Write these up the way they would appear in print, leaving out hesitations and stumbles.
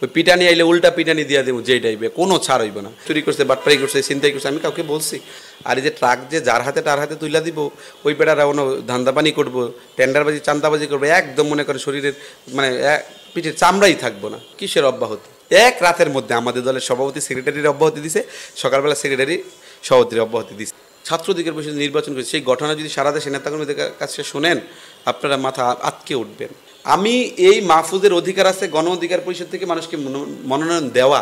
ওই পিটানি আইলে উল্টা পিটানি দিয়া দেবো যেই টাইপে, কোনো ছাড় হইব না। চুরি করছে, বাটপারি করছে, ছিনতাই করছে, আমি কাউকে বলছি? আর এই যে ট্রাক যে যার হাতে তার হাতে তুইলা দিব, ওই পেটারা অন্য ধান্দাপানি করবো, টেন্ডারবাজি চান্দাবাজি করবো, একদম মনে করে শরীরের মানে পিঠের চামড়াই থাকবো না। কিসের অব্যাহতি? এক রাতের মধ্যে আমাদের দলের সভাপতি সেক্রেটারির অব্যাহতি দিছে, সকালবেলা সেক্রেটারি সভাপতির অব্যাহতি দিছে। ছাত্রদিকের বসে নির্বাচন করেছে, সেই ঘটনা যদি সারা দেশে নেতাকর্মীদের কাছে শোনেন, আপনারা মাথা আটকে উঠবেন। আমি এই মাহফুজের অধিকার আছে গণ অধিকার পরিষদ থেকে মানুষকে মনোনয়ন দেওয়া,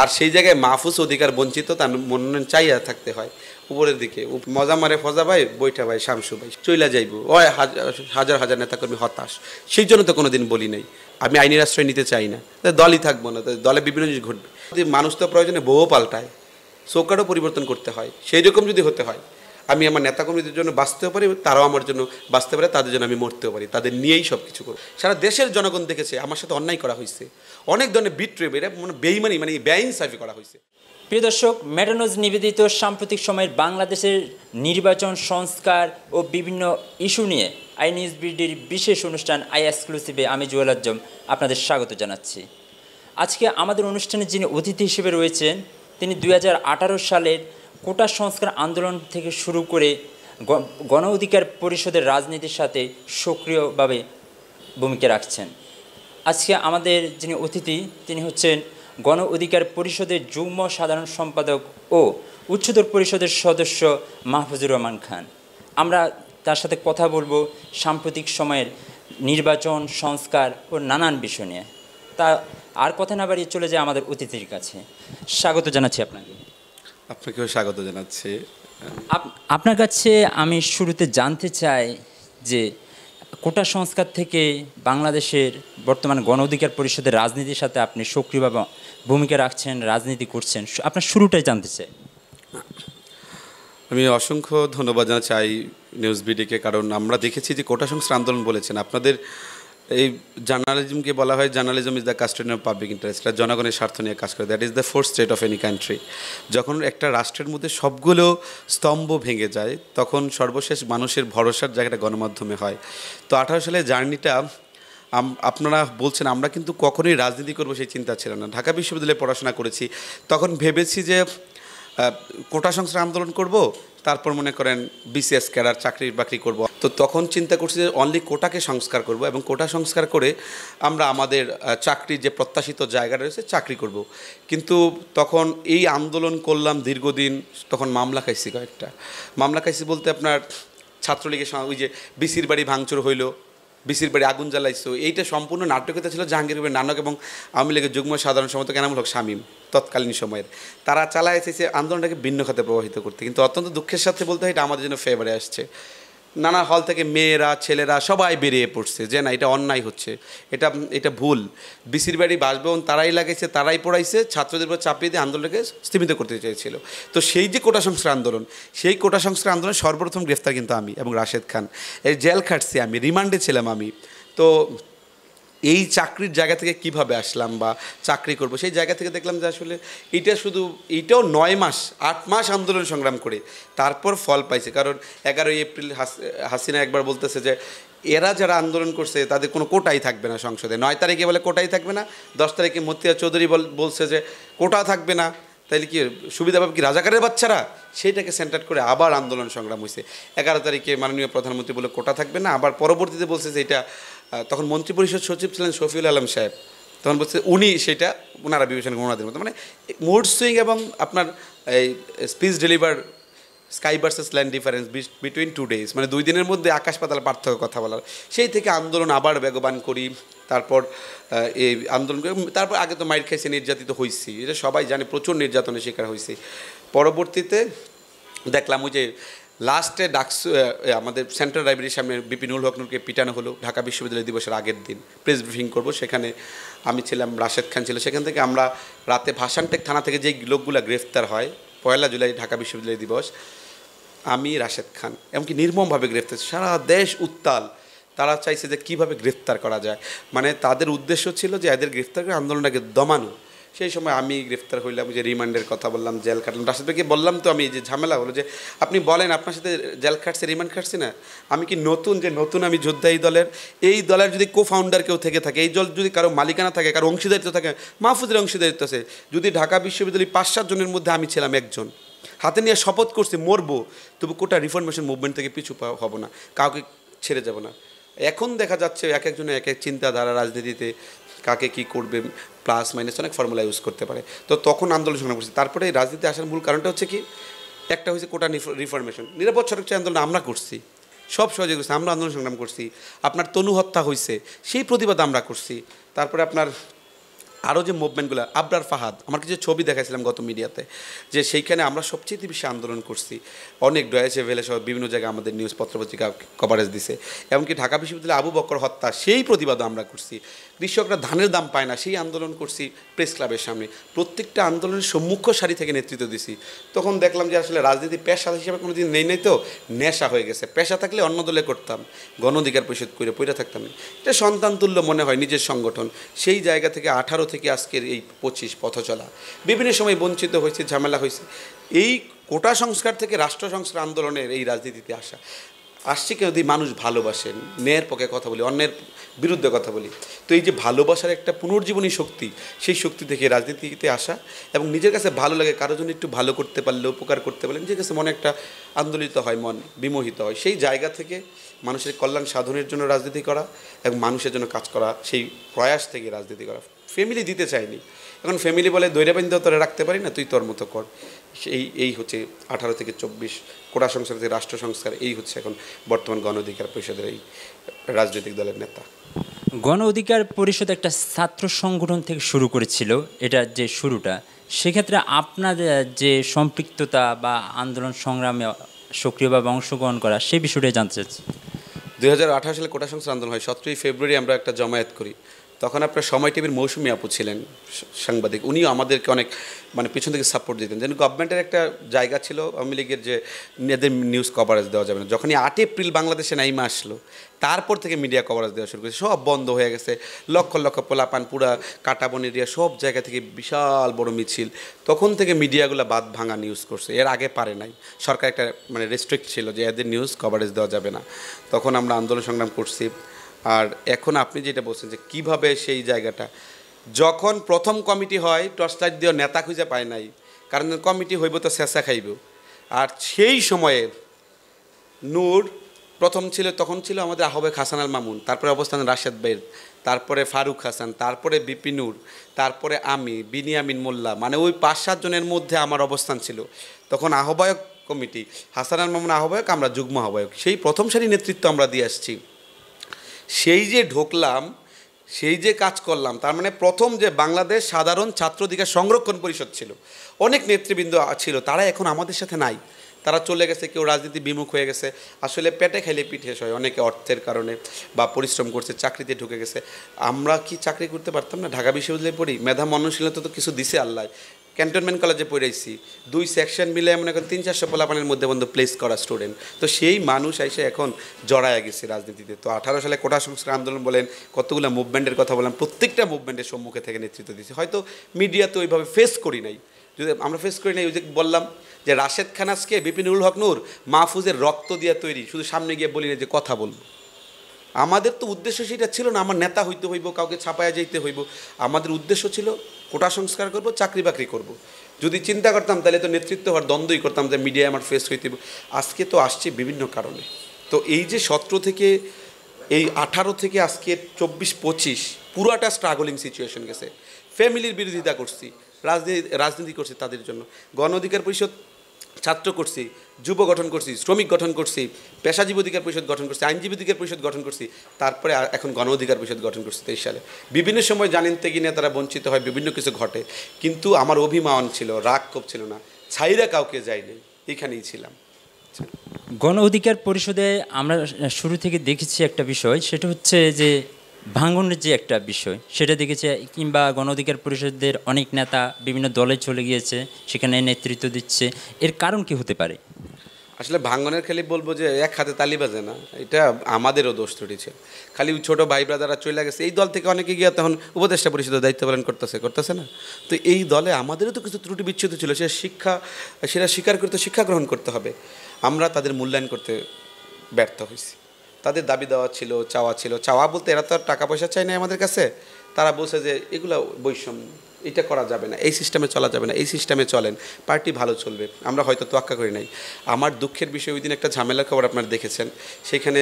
আর সেই জায়গায় মাহফুজ অধিকার বঞ্চিত, তার মনোনয়ন চাইয়া থাকতে হয়। উপরের দিকে মজা মারে ফজা ভাই, বৈঠা ভাই, শামসু ভাই চইলা যাইব, ওই হাজার হাজার নেতাকর্মী হতাশ। সেই জন্য তো কোনোদিন বলি নাই আমি আইনের আশ্রয় নিতে চাই না, দলই থাকবো না, দলে বিভিন্ন জিনিস ঘটবে। মানুষ তো প্রয়োজনে বউ পাল্টায়, চৌকাটও পরিবর্তন করতে হয়। সেই রকম যদি হতে হয়, আমি আমার নেতাকর্মীদের জন্য বাঁচতেও পারি, তারাও আমার জন্য বাঁচতে পারে, তাদের জন্য আমি মরতেও পারি, তাদের নিয়েই সব কিছু করব। সারা দেশের জনগণ দেখেছে আমার সাথে অন্যায় করা হয়েছে, অনেক ধরনের বিট্রেপ, এটা মানে বেইমানি, মানে বেআইনসাফি করা হয়েছে। প্রিয় দর্শক, মেটানোজ নিবেদিত সাম্প্রতিক সময়ের বাংলাদেশের নির্বাচন সংস্কার ও বিভিন্ন ইস্যু নিয়ে আই নিউজ বিডির বিশেষ অনুষ্ঠান আই এক্সক্লুসিভে আমি জুয়েল আজম আপনাদের স্বাগত জানাচ্ছি। আজকে আমাদের অনুষ্ঠানে যিনি অতিথি হিসেবে রয়েছেন, তিনি 2018 সালের কোটা সংস্কার আন্দোলন থেকে শুরু করে গণ অধিকার পরিষদের রাজনীতির সাথে সক্রিয়ভাবে ভূমিকা রাখছেন। আজকে আমাদের যিনি অতিথি, তিনি হচ্ছেন গণ অধিকার পরিষদের যুগ্ম সাধারণ সম্পাদক ও উচ্চতর পরিষদের সদস্য মাহফুজুর রহমান খান। আমরা তার সাথে কথা বলবো সাম্প্রতিক সময়ের নির্বাচন সংস্কার ও নানান বিষয় নিয়ে। তা আর কথা না বাড়িয়ে চলে যায় আমাদের অতিথির কাছে। স্বাগত জানাচ্ছি আপনাকে। আপনাকেও স্বাগত জানাচ্ছি। আপনার কাছে আমি শুরুতে জানতে চাই যে কোটা সংস্কার থেকে বাংলাদেশের বর্তমান গণ অধিকার পরিষদের রাজনীতির সাথে আপনি সক্রিয়ভাবে ভূমিকা রাখছেন, রাজনীতি করছেন, আপনার শুরুটাই জানতে চাই। আমি অসংখ্য ধন্যবাদ জানাচ্ছি আই নিউজ বিডিকে, কারণ আমরা দেখেছি যে কোটা সংস্কার আন্দোলন বলেছেন আপনাদের এই জার্নালিজমকে বলা হয় journalism is the custodian of public interest, জনগণের স্বার্থ নিয়ে কাজ করে। That is the fourth state of any country. যখন একটা রাষ্ট্রের মধ্যে সবগুলো স্তম্ভ ভেঙে যায়, তখন সর্বশেষ মানুষের ভরসার জায়গাটা গণমাধ্যমে হয়। তো 18 সালের জার্নিটা আপনারা বলছেন, আমরা কিন্তু কখনোই রাজনীতি করবো সেই চিন্তা ছিল না। ঢাকা বিশ্ববিদ্যালয়ে পড়াশোনা করেছি, তখন ভেবেছি যে কোটা সংস্কার আন্দোলন করব, তারপর মনে করেন বিসিএস ক্যাডার চাকরি বাকরি করব। তো তখন চিন্তা করছি যে অনলি কোটাকে সংস্কার করব, এবং কোটা সংস্কার করে আমরা আমাদের চাকরির যে প্রত্যাশিত জায়গা রয়েছে চাকরি করব। কিন্তু তখন এই আন্দোলন করলাম দীর্ঘদিন, তখন মামলা খাইছি, কয়েকটা মামলা খাইছি বলতে আপনার ছাত্রলীগের ওই যে বিসির বাড়ি ভাঙচুর হইলো, বিসির বাড়ি আগুন জ্বালাইছো, এইটা সম্পূর্ণ নাটকীয়তা ছিল জাহাঙ্গীর কবির নানক এবং আওয়ামী লীগের যুগ্ম সাধারণ সম্পাদক এনামুল হক শামীম তৎকালীন সময়ের। তারা চালায় এসেছে আন্দোলনটাকে ভিন্ন খাতে প্রভাবিত করতে, কিন্তু অত্যন্ত দুঃখের সাথে বলতে হয় এটা আমাদের জন্য ফেভারে আসছে। নানা হল থেকে মেয়েরা ছেলেরা সবাই বেরিয়ে পড়ছে যে না, এটা অন্যায় হচ্ছে, এটা ভুল। বিসির বাড়ি বাসভবন তারাই লাগাইছে, তারাই পড়াইছে, ছাত্রদের উপর চাপিয়ে দিয়ে আন্দোলনকে স্থিমিত করতে চেয়েছিল। তো সেই যে কোটা সংস্কার আন্দোলন, সেই কোটা সংস্কার আন্দোলনের সর্বপ্রথম গ্রেফতার কিন্তু আমি এবং রাশেদ খান। এই জেল খাটছি আমি, রিমান্ডে ছিলাম আমি। তো এই চাকরির জায়গা থেকে কিভাবে আসলাম বা চাকরি করব, সেই জায়গা থেকে দেখলাম যে আসলে এইটাও 9 মাস 8 মাস আন্দোলন সংগ্রাম করে তারপর ফল পাইছে। কারণ 11 এপ্রিল হাসিনা একবার বলতেছে যে এরা যারা আন্দোলন করছে তাদের কোনো কোটাই থাকবে না সংসদে। 9 তারিখে বলে কোটাই থাকবে না, 10 তারিখে মতিয়ার চৌধুরী বলছে যে কোটা থাকবে না, তাইলে কি সুবিধা পাবে কি রাজাকারের বাচ্চারা? সেইটাকে সেন্টার করে আবার আন্দোলন সংগ্রাম হয়েছে। 11 তারিখে মাননীয় প্রধানমন্ত্রী বলে কোটা থাকবে না, আবার পরবর্তীতে বলছে যে এটা, তখন মন্ত্রিপরিষদ সচিব ছিলেন শফিউল আলম সাহেব, তখন বলছে উনি সেটা ওনারা বিবেচনা ওনাদের মতো, মানে মুড সুইং এবং আপনার এই speech deliver sky versus land difference between 2 days, মানে 2 দিনের মধ্যে আকাশ পাতাল পার্থক্য কথা বলার। সেই থেকে আন্দোলন আবার বেগবান করি, তারপর এই আন্দোলন করি। তারপর আগে তো মাইর খাইছে, নির্যাতিত হয়েছি, এটা সবাই জানে, প্রচুর নির্যাতনের শিকার হয়েছে। পরবর্তীতে দেখলাম ওই যে লাস্টে ডাকসু আমাদের সেন্ট্রাল লাইব্রেরির সামনে বিপিনুল হক নূরকে পিটানো হলো ঢাকা বিশ্ববিদ্যালয় দিবসের আগের দিন, প্রেস ব্রিফিং করবো, সেখানে আমি ছিলাম, রাশেদ খান ছিল। সেখান থেকে আমরা রাতে ভাসানটেক থানা থেকে যেই লোকগুলো গ্রেফতার হয় 1 জুলাই ঢাকা বিশ্ববিদ্যালয় দিবস, আমি রাশেদ খান, এমনকি নির্মমভাবে গ্রেফতার, সারা দেশ উত্তাল। তারা চাইছে যে কীভাবে গ্রেফতার করা যায়, মানে তাদের উদ্দেশ্য ছিল যে এদের গ্রেফতার করে আন্দোলনটাকে দমানো। সেই সময় আমি গ্রেফতার হইলাম, যে রিমান্ডের কথা বললাম, জেল কাটলাম। রাশেদ ভাইকে বললাম তো আমি, যে ঝামেলা হলো যে আপনি বলেন আপনার সাথে জেল খাটছে, রিমান্ড খাটছে না, আমি কি নতুন আমি যোদ্ধা এই দলের যদি কো ফাউন্ডার কেউ থেকে থাকে, এই দল যদি কারো মালিকানা থাকে, কারো অংশীদারিত্ব থাকে, মাহফুজের অংশীদারিত্ব আছে। যদি ঢাকা বিশ্ববিদ্যালয় 5-7 জনের মধ্যে আমি ছিলাম একজন, হাতে নিয়ে শপথ করছি মরবো, তবু কোটা রিফরমেশন মুভমেন্ট থেকে পিছু হব না, কাউকে ছেড়ে যাব না। এখন দেখা যাচ্ছে এক একজনের এক এক চিন্তাধারা, রাজনীতিতে কাকে কি করবে প্লাস মাইনাস অনেক ফর্মুলা ইউজ করতে পারে। তো তখন আন্দোলন সংগ্রাম করছি। তারপরে এই রাজনীতি আসার মূল কারণটা হচ্ছে কি, একটা হচ্ছে কোটা রিফরমেশন, নিরাপদ সড়ক চাই আন্দোলন আমরা করছি, সব সহযোগী করছি, আমরা আন্দোলন সংগ্রাম করছি। আপনার তনু হত্যা হয়েছে, সেই প্রতিবাদ আমরা করছি। তারপরে আপনার আরও যে মুভমেন্টগুলো, আবরার ফাহাদ, আমার কিছু ছবি দেখাইছিলাম গত মিডিয়াতে, যে সেইখানে আমরা সবচেয়ে বেশি আন্দোলন করছি। অনেক ডয়েচে ভেলে সহ বিভিন্ন জায়গায় আমাদের নিউজ পত্রপত্রিকা কভারেজ দিছে। এমনকি ঢাকা বিশ্ববিদ্যালয়ে আবু বকর হত্যা, সেই প্রতিবাদও আমরা করছি। কৃষকরা ধানের দাম পায় না, সেই আন্দোলন করছি প্রেস ক্লাবের সামনে। প্রত্যেকটা আন্দোলনের সম্মুখ সারি থেকে নেতৃত্ব দিছি। তখন দেখলাম যে আসলে রাজনীতি পেশা হিসেবে কোনো দিন নেই তো, নেশা হয়ে গেছে। পেশা থাকলে অন্য দলে করতাম, গণ অধিকার পরিষদ করে পইরা থাকতাম না। এটা সন্তান তুল্য মনে হয় নিজের সংগঠন। সেই জায়গা থেকে 18 থেকে আজকের এই 25 পথ চলা, বিভিন্ন সময় বঞ্চিত হয়েছে, ঝামেলা হয়েছে। এই কোটা সংস্কার থেকে রাষ্ট্র সংস্কার আন্দোলনের এই রাজনীতিতে আসছে কেন, যদি মানুষ ভালোবাসেন, ন্যায়ের পক্ষে কথা বলি, অন্যের বিরুদ্ধে কথা বলি। তো এই যে ভালোবাসার একটা পুনর্জীবনী শক্তি, সেই শক্তি থেকে রাজনীতিতে আসা, এবং নিজের কাছে ভালো লাগে, কারোর জন্য একটু ভালো করতে পারলে, উপকার করতে পারলে নিজের কাছে মনে একটা আন্দোলিত হয়, মন বিমোহিত হয়। সেই জায়গা থেকে মানুষের কল্যাণ সাধনের জন্য রাজনীতি করা এবং মানুষের জন্য কাজ করা, সেই প্রয়াস থেকে রাজনীতি করা। ফ্যামিলি দিতে চাইনি, এখন ফ্যামিলি বলে দৈরাবেন্দ্র তোরা রাখতে পারি না, তুই তোর মতো কর। এই হচ্ছে 18 থেকে 24 কোটা সংস্কার থেকে রাষ্ট্র সংস্কার, এই হচ্ছে এখন বর্তমান গণ অধিকার পরিষদের এই রাজনৈতিক দলের নেতা। গণ অধিকার পরিষদ একটা ছাত্র সংগঠন থেকে শুরু করেছিল, এটা যে শুরুটা, সেক্ষেত্রে আপনার যে সম্পৃক্ততা বা আন্দোলন সংগ্রামে সক্রিয়ভাবে অংশগ্রহণ করা, সেই বিষয়টাই জানতে চাচ্ছি। 2018 সালে কোটা সংস্কার আন্দোলন হয়। 17ই ফেব্রুয়ারি আমরা একটা জমায়েত করি। তখন আপনার সময় টিভির মৌসুমী আপু ছিলেন সাংবাদিক, উনিও আমাদেরকে অনেক পিছন থেকে সাপোর্ট দিতেন। যেন গভর্নমেন্টের একটা জায়গা ছিল আওয়ামী লীগের, যে এদের নিউজ কভারেজ দেওয়া যাবে না। যখনই 8 এপ্রিল বাংলাদেশে নাইমা আসলো, তারপর থেকে মিডিয়া কভারেজ দেওয়া শুরু করেছে। সব বন্ধ হয়ে গেছে, লক্ষ লক্ষ পোলাপান, পুরা কাটাবন এরিয়া, সব জায়গা থেকে বিশাল বড় মিছিল। তখন থেকে মিডিয়াগুলো বাদ ভাঙা নিউজ করছে, এর আগে পারে নাই। সরকার একটা রেস্ট্রিক্ট ছিল যে এদের নিউজ কভারেজ দেওয়া যাবে না। তখন আমরা আন্দোলন সংগ্রাম করছি। আর এখন আপনি যেটা বলছেন যে কীভাবে সেই জায়গাটা, যখন প্রথম কমিটি হয়, টর্চ লাইট দিয়ে নেতা খুঁজে পায় নাই, কারণ কমিটি হইব তো শেষা খাইব। আর সেই সময়ে নূর প্রথম ছিল, তখন ছিল আমাদের আহ্বায়ক হাসান আল মামুন, তারপরে অবস্থান রাশেদ ভাইয়ের, তারপরে ফারুক হাসান, তারপরে বিপি নূর, তারপরে আমি, বিনিয়ামিন মোল্লা, ওই 5-7 জনের মধ্যে আমার অবস্থান ছিল। তখন আহ্বায়ক কমিটি, হাসান আল মামুন আহ্বায়ক, আমরা যুগ্ম আহ্বায়ক, সেই প্রথম সারি নেতৃত্ব আমরা দিয়ে আসছি। সেই যে ঢুকলাম, সেই যে কাজ করলাম, তার প্রথম যে বাংলাদেশ সাধারণ ছাত্র অধিকার সংরক্ষণ পরিষদ ছিল, অনেক নেতৃবৃন্দ ছিল, তারা এখন আমাদের সাথে নাই, তারা চলে গেছে, কেউ রাজনীতি বিমুখ হয়ে গেছে। আসলে পেটে খাইলে পিঠে হয়, অনেকে অর্থের কারণে বা পরিশ্রম করছে, চাকরিতে ঢুকে গেছে। আমরা কি চাকরি করতে পারতাম না? ঢাকা বিশ্ববিদ্যালয়ে পড়ি, মেধা মননশীলতা তো কিছু দিছে আল্লাহ। ক্যান্টনমেন্ট কলেজে পড়াইছি, 2 সেকশন মিলে এখন 300-400 পোলাপানের মধ্যে বন্ধু প্লেস করা স্টুডেন্ট। তো সেই মানুষ এসে এখন জড়ায় গেছে রাজনীতিতে। তো 18 সালে কোটা সংস্কার আন্দোলন বলেন, কতগুলো মুভমেন্টের কথা বললাম, প্রত্যেকটা মুভমেন্টের সম্মুখে থেকে নেতৃত্ব দিয়েছে। হয়তো মিডিয়াতে ওইভাবে ফেস করি নাই, যদি আমরা ফেস করি নাই, ওই যে বললাম যে রাশেদ খান আজকে বিপিনুল হক নূর মাহফুজের রক্ত দিয়ে তৈরি, শুধু সামনে গিয়ে বলি না যে কথা বলবো। আমাদের তো উদ্দেশ্য সেটা ছিল না, আমার নেতা হইতে হইব, কাউকে ছাপায়া যাইতে হইব। আমাদের উদ্দেশ্য ছিল কোটা সংস্কার করব, চাকরি বাকরি করব। যদি চিন্তা করতাম তাহলে তো নেতৃত্ব হওয়ার দ্বন্দ্বই করতাম, যে মিডিয়ায় আমার ফেস হইতে। আজকে তো আসছে বিভিন্ন কারণে। তো এই যে 17 থেকে এই 18 থেকে আজকে 24-25 পুরাটা স্ট্রাগলিং সিচুয়েশন গেছে। ফ্যামিলির বিরোধিতা করছি, রাজনীতি করছি তাদের জন্য। গণ অধিকার পরিষদ ছাত্র করছি, যুব গঠন করছি, শ্রমিক গঠন করছি, পেশাজীবী অধিকার পরিষদ গঠন করছি, আইনজীবী অধিকার পরিষদ গঠন করছি, তারপরে এখন গণ অধিকার পরিষদ গঠন করছি 23 সালে। বিভিন্ন সময় জানেন থেকে নিয়ে তারা বঞ্চিত হয়, বিভিন্ন কিছু ঘটে, কিন্তু আমার অভিমান ছিল, রাগ ক্ষোভ ছিল না, ছাইরা কাউকে যায়নি, এখানেই ছিলাম। গণ অধিকার পরিষদে আমরা শুরু থেকে দেখেছি একটা বিষয়, সেটা হচ্ছে যে ভাঙনের যে একটা বিষয়, সেটা দেখেছি, কিংবা গণ অধিকার পরিষদের অনেক নেতা বিভিন্ন দলে চলে গিয়েছে, সেখানে নেতৃত্ব দিচ্ছে। এর কারণ কি হতে পারে? আসলে ভাঙ্গনের খালি বলবো যে এক হাতে তালি বাজে না, এটা আমাদেরও দোষ ত্রুটি ছিল। খালি ছোট ভাই ব্রাদাররা চলে গেছে, এই দল থেকে অনেকে গিয়ে তখন উপদেষ্টা পরিষদের দায়িত্ব পালন করতেছে না। তো এই দলে আমাদেরও তো কিছু ত্রুটি বিচ্ছুত ছিল, সেটা স্বীকার করতে, শিক্ষা গ্রহণ করতে হবে। আমরা তাদের মূল্যায়ন করতে ব্যর্থ হয়েছি। তাদের দাবি দেওয়া ছিল, চাওয়া ছিল। চাওয়া বলতে এরা তো আর টাকা পয়সা চায় না আমাদের কাছে, তারা বলছে যে এগুলো বৈষম্য, এটা করা যাবে না, এই সিস্টেমে চলা যাবে না, এই সিস্টেমে চলেন, পার্টি ভালো চলবে। আমরা হয়তো তোয়াক্কা করি নাই। আমার দুঃখের বিষয়, ওই দিন একটা ঝামেলার খবর আপনারা দেখেছেন, সেখানে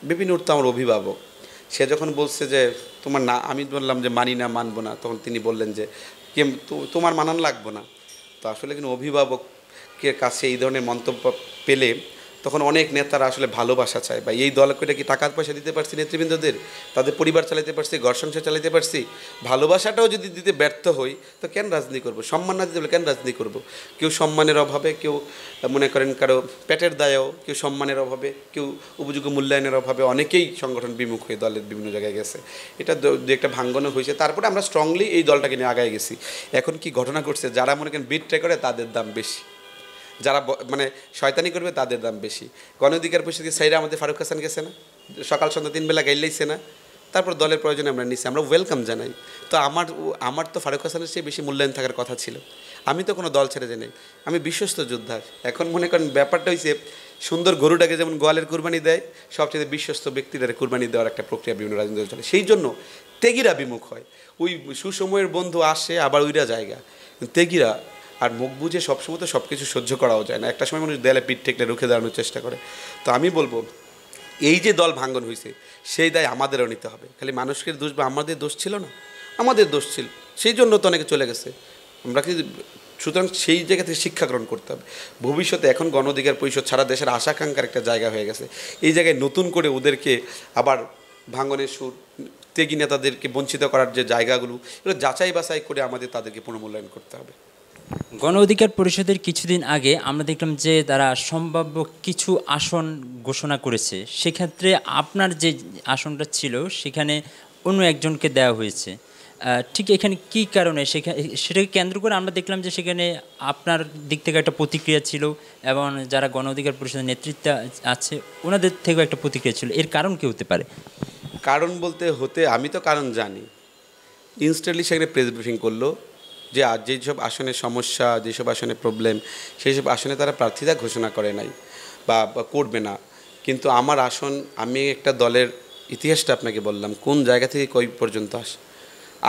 বিভিন্ন উঠতো আমার অভিভাবক। সে যখন বলছে যে তোমার না, আমি বললাম যে মানি না, মানবো না, তখন তিনি বললেন যে তোমার মানান লাগবো না। তো আসলে কিন্তু অভিভাবকের কাছে এই ধরনের মন্তব্য পেলে তখন অনেক নেতারা আসলে ভালোবাসা চায়, বা এই দল করে কি টাকা পয়সা দিতে পারছি নেতৃবৃন্দদের, তাদের পরিবার চালাতে পারছি, ঘর সংসার চালাতে পারছি, ভালোবাসাটাও যদি দিতে ব্যর্থ হই তো কেন রাজনীতি করব? সম্মান না দিতে হলে কেন রাজনীতি করব? কেউ সম্মানের অভাবে, কেউ মনে করেন কারো পেটের দায়েও, কেউ সম্মানের অভাবে, কেউ উপযোগ্য মূল্যায়নের অভাবে, অনেকেই সংগঠন বিমুখ হয়ে দলের বিভিন্ন জায়গায় গেছে। এটা দু একটা ভাঙ্গনও হয়েছে। তারপরে আমরা স্ট্রংলি এই দলটাকে নিয়ে আগায় গেছি। এখন কি ঘটনা ঘটছে, যারা মনে করেন বিট্রে করে তাদের দাম বেশি, যারা মানে শয়তানি করবে তাদের দাম বেশি। গণ অধিকার পরিষদের সাইরা আমাদের ফারুক হাসান গেছে না, সকাল সন্ধ্যা 3 বেলা গাইলেইছে না, তারপর দলের প্রয়োজনে আমরা নিচ্ছি, আমরা ওয়েলকাম জানাই। তো আমার তো ফারুক হাসানের চেয়ে বেশি মূল্যায়ন থাকার কথা ছিল। আমি তো কোনো দল ছেড়ে যাই, আমি বিশ্বস্ত যোদ্ধা। এখন মনে করেন ব্যাপারটা হয়েছে, সুন্দর গরুটাকে যেমন গোয়ালের কুরবানি দেয়, সবচেয়ে বিশ্বস্ত ব্যক্তিদের কুরবানি দেওয়ার একটা প্রক্রিয়া বিভিন্ন রাজনৈতিক দল চলে। সেই জন্য তেগিরা বিমুখ হয়। ওই সুসময়ের বন্ধু আসে আবার ওইরা জায়গা, তেগিরা আর মুখ বুঝে সবসময় তো সব কিছু সহ্য করাও যায় না। একটা সময় মানুষ দেয়ালে পিঠ ঠেকলে রুখে দাঁড়ানোর চেষ্টা করে। তো আমি বলবো, এই যে দল ভাঙ্গন হয়েছে সেই দায় আমাদেরও নিতে হবে। খালি মানুষকে দোষ বা আমাদের দোষ ছিল না, আমাদের দোষ ছিল, সেই জন্য তো অনেকে চলে গেছে। আমরা কি, সুতরাং সেই জায়গা থেকে শিক্ষা গ্রহণ করতে হবে। ভবিষ্যতে এখন গণ অধিকার পরিষদ সারা দেশের আশাকাঙ্ক্ষার একটা জায়গা হয়ে গেছে। এই জায়গায় নতুন করে ওদেরকে আবার ভাঙ্গনের সুর, ত্যাগী নেতাদেরকে বঞ্চিত করার যে জায়গাগুলো, এগুলো যাচাই বাছাই করে আমাদের তাদেরকে পুনর্মূল্যায়ন করতে হবে। গণ অধিকার পরিষদের কিছুদিন আগে আমরা দেখলাম যে তারা সম্ভাব্য কিছু আসন ঘোষণা করেছে। সেক্ষেত্রে আপনার যে আসনটা ছিল সেখানে অন্য একজনকে দেওয়া হয়েছে। ঠিক এখানে কী কারণে সেটাকে কেন্দ্র করে আমরা দেখলাম যে সেখানে আপনার দিক থেকে একটা প্রতিক্রিয়া ছিল এবং যারা গণ অধিকার পরিষদের নেতৃত্বে আছে ওনাদের থেকেও একটা প্রতিক্রিয়া ছিল। এর কারণ কী হতে পারে? কারণ বলতে আমি তো কারণ জানি। ইনস্ট্যান্টলি সেখানে প্রেস ব্রিফিং করলো যে আজ যেসব আসনে সমস্যা, যেসব আসনে প্রবলেম, সেই সব আসনে তারা প্রার্থীতা ঘোষণা করে নাই বা করবে না। কিন্তু আমার আসন, আমি একটা দলের ইতিহাসটা আপনাকে বললাম, কোন জায়গা থেকে কই পর্যন্ত আসে।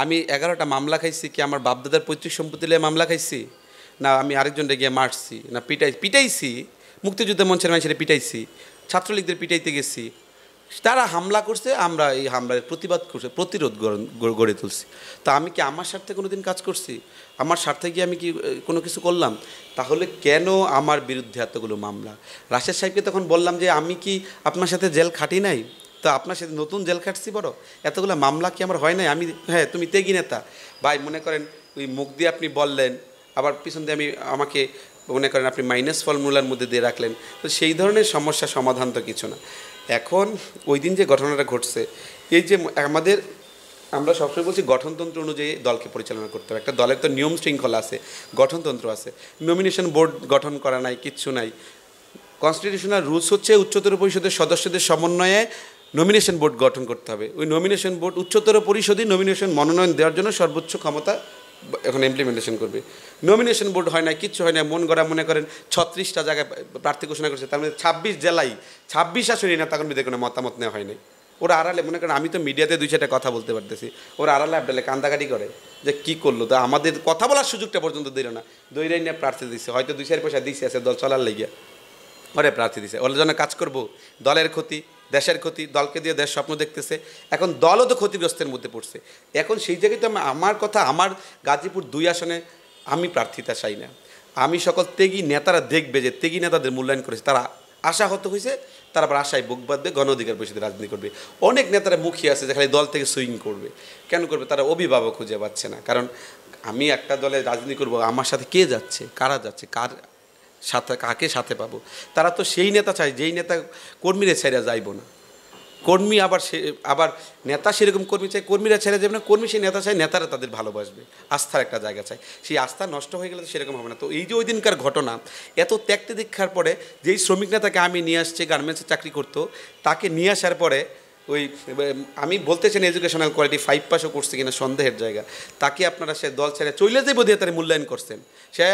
আমি 11টা মামলা খাইছি, কি আমার বাপদাদার পৈতৃক সম্পত্তি নিয়ে মামলা খাইছি, না আমি আরেকজনকে গিয়ে মারছি, না পিটাইছি, মুক্তিযুদ্ধ মঞ্চের মানুষের পিটাইছি, ছাত্রলীগদের পিটাইতে গেছি, তারা হামলা করছে, আমরা এই হামলার প্রতিবাদ করছে, প্রতিরোধ গড়ে তুলছি। তা আমি কি আমার স্বার্থে কোনো দিন কাজ করছি? আমার স্বার্থে গিয়ে আমি কি কোনো কিছু করলাম? তাহলে কেন আমার বিরুদ্ধে এতগুলো মামলা? রাশেদ সাহেবকে তখন বললাম যে আমি কি আপনার সাথে জেল খাটি নাই? তো আপনার সাথে নতুন জেল খাটছি বড়, এতগুলো মামলা কি আমার হয় নাই? আমি, হ্যাঁ তুমি ত্যাগী নেতা ভাই, মনে করেন ওই মুখ দিয়ে আপনি বললেন, আবার পিছন দিয়ে আমাকে মনে করেন আপনি মাইনাস ফর্মুলার মধ্যে দিয়ে রাখলেন। তো সেই ধরনের সমস্যা সমাধান তো কিছু না। এখন ওই দিন যে ঘটনাটা ঘটছে, এই যে আমরা সবসময় বলছি গঠনতন্ত্র অনুযায়ী দলকে পরিচালনা করতে হবে। একটা দলের তো নিয়ম শৃঙ্খলা আছে, গঠনতন্ত্র আছে। নমিনেশন বোর্ড গঠন করা নাই, কিচ্ছু নাই। কনস্টিটিউশনাল রুলস হচ্ছে উচ্চতর পরিষদের সদস্যদের সমন্বয়ে নমিনেশন বোর্ড গঠন করতে হবে। ওই নমিনেশন বোর্ড উচ্চতর পরিষদই নমিনেশন মনোনয়ন দেওয়ার জন্য সর্বোচ্চ ক্ষমতা এখন ইমপ্লিমেন্টেশন করবে। নমিনেশন বোর্ড হয় না, কিচ্ছু হয় না। মন গড়া মনে করেন 36টা জায়গায় প্রার্থী ঘোষণা করছে, তার মধ্যে 26 জেলায় 26 আসনে না, তখন বিধে কোনো মতামত নেওয়া হয়নি। ওরা আড়ালে মনে করেন, আমি তো মিডিয়াতে 2-4টা কথা বলতে পারতেছি, ওরা আড়ালে আবডালে কান্দাকাটি করে যে কী করলো, তা আমাদের কথা বলার সুযোগটা পর্যন্ত দিল না। দৈরাই নিয়ে প্রার্থী দিচ্ছে, হয়তো 2-4 পয়সা দিচ্ছে আছে দল চলার লেগে, ওরে প্রার্থী দিছে, ওর জন্য কাজ করব। দলের ক্ষতি, দেশের ক্ষতি, দলকে দিয়ে দেশ স্বপ্ন দেখতেছে। এখন দলও তো ক্ষতিগ্রস্তের মধ্যে পড়ছে। এখন সেই জায়গায় তো আমার কথা, আমার গাজীপুর 2 আসনে আমি প্রার্থিতা চাই না। আমি সকল ত্যাগী নেতারা দেখবে যে ত্যাগী নেতাদের মূল্যায়ন করেছে, তারা আশাহত হয়েছে, তারা আবার আশায় বুক বাঁধবে, গণ অধিকার পরিষদে রাজনীতি করবে। অনেক নেতারা মুখিয়ে আছে যে খালি দল থেকে সুইং করবে। কেন করবে? তারা অভিভাবক খুঁজে পাচ্ছে না। কারণ আমি একটা দলে রাজনীতি করব, আমার সাথে কে যাচ্ছে, কারা যাচ্ছে, কাকে সাথে পাবো, তারা তো সেই নেতা চায় যেই নেতা কর্মীরা ছেড়ে যাইব না। কর্মী আবার নেতা সেরকম কর্মী চাই, কর্মীরা ছেড়ে যাবে না, কর্মী সেই নেতা চাই, নেতারা তাদের ভালোবাসবে, আস্থার একটা জায়গা চাই। সেই আস্থা নষ্ট হয়ে গেলে তো সেরকম হবে না। তো এই যে ওই দিনকার ঘটনা, এত ত্যাগতে দীক্ষার পরে যেই শ্রমিক নেতাকে আমি নিয়ে আসছি, গার্মেন্টসে চাকরি করতো, তাকে নিয়ে আসার পরে ওই আমি বলতে চাই এডুকেশনাল কোয়ালিটি 5 পাসও করছে কিনা সন্দেহের জায়গা, তাকে আপনারা সে দল ছেড়ে চলে যাইব দিয়ে তারা মূল্যায়ন করছেন। সে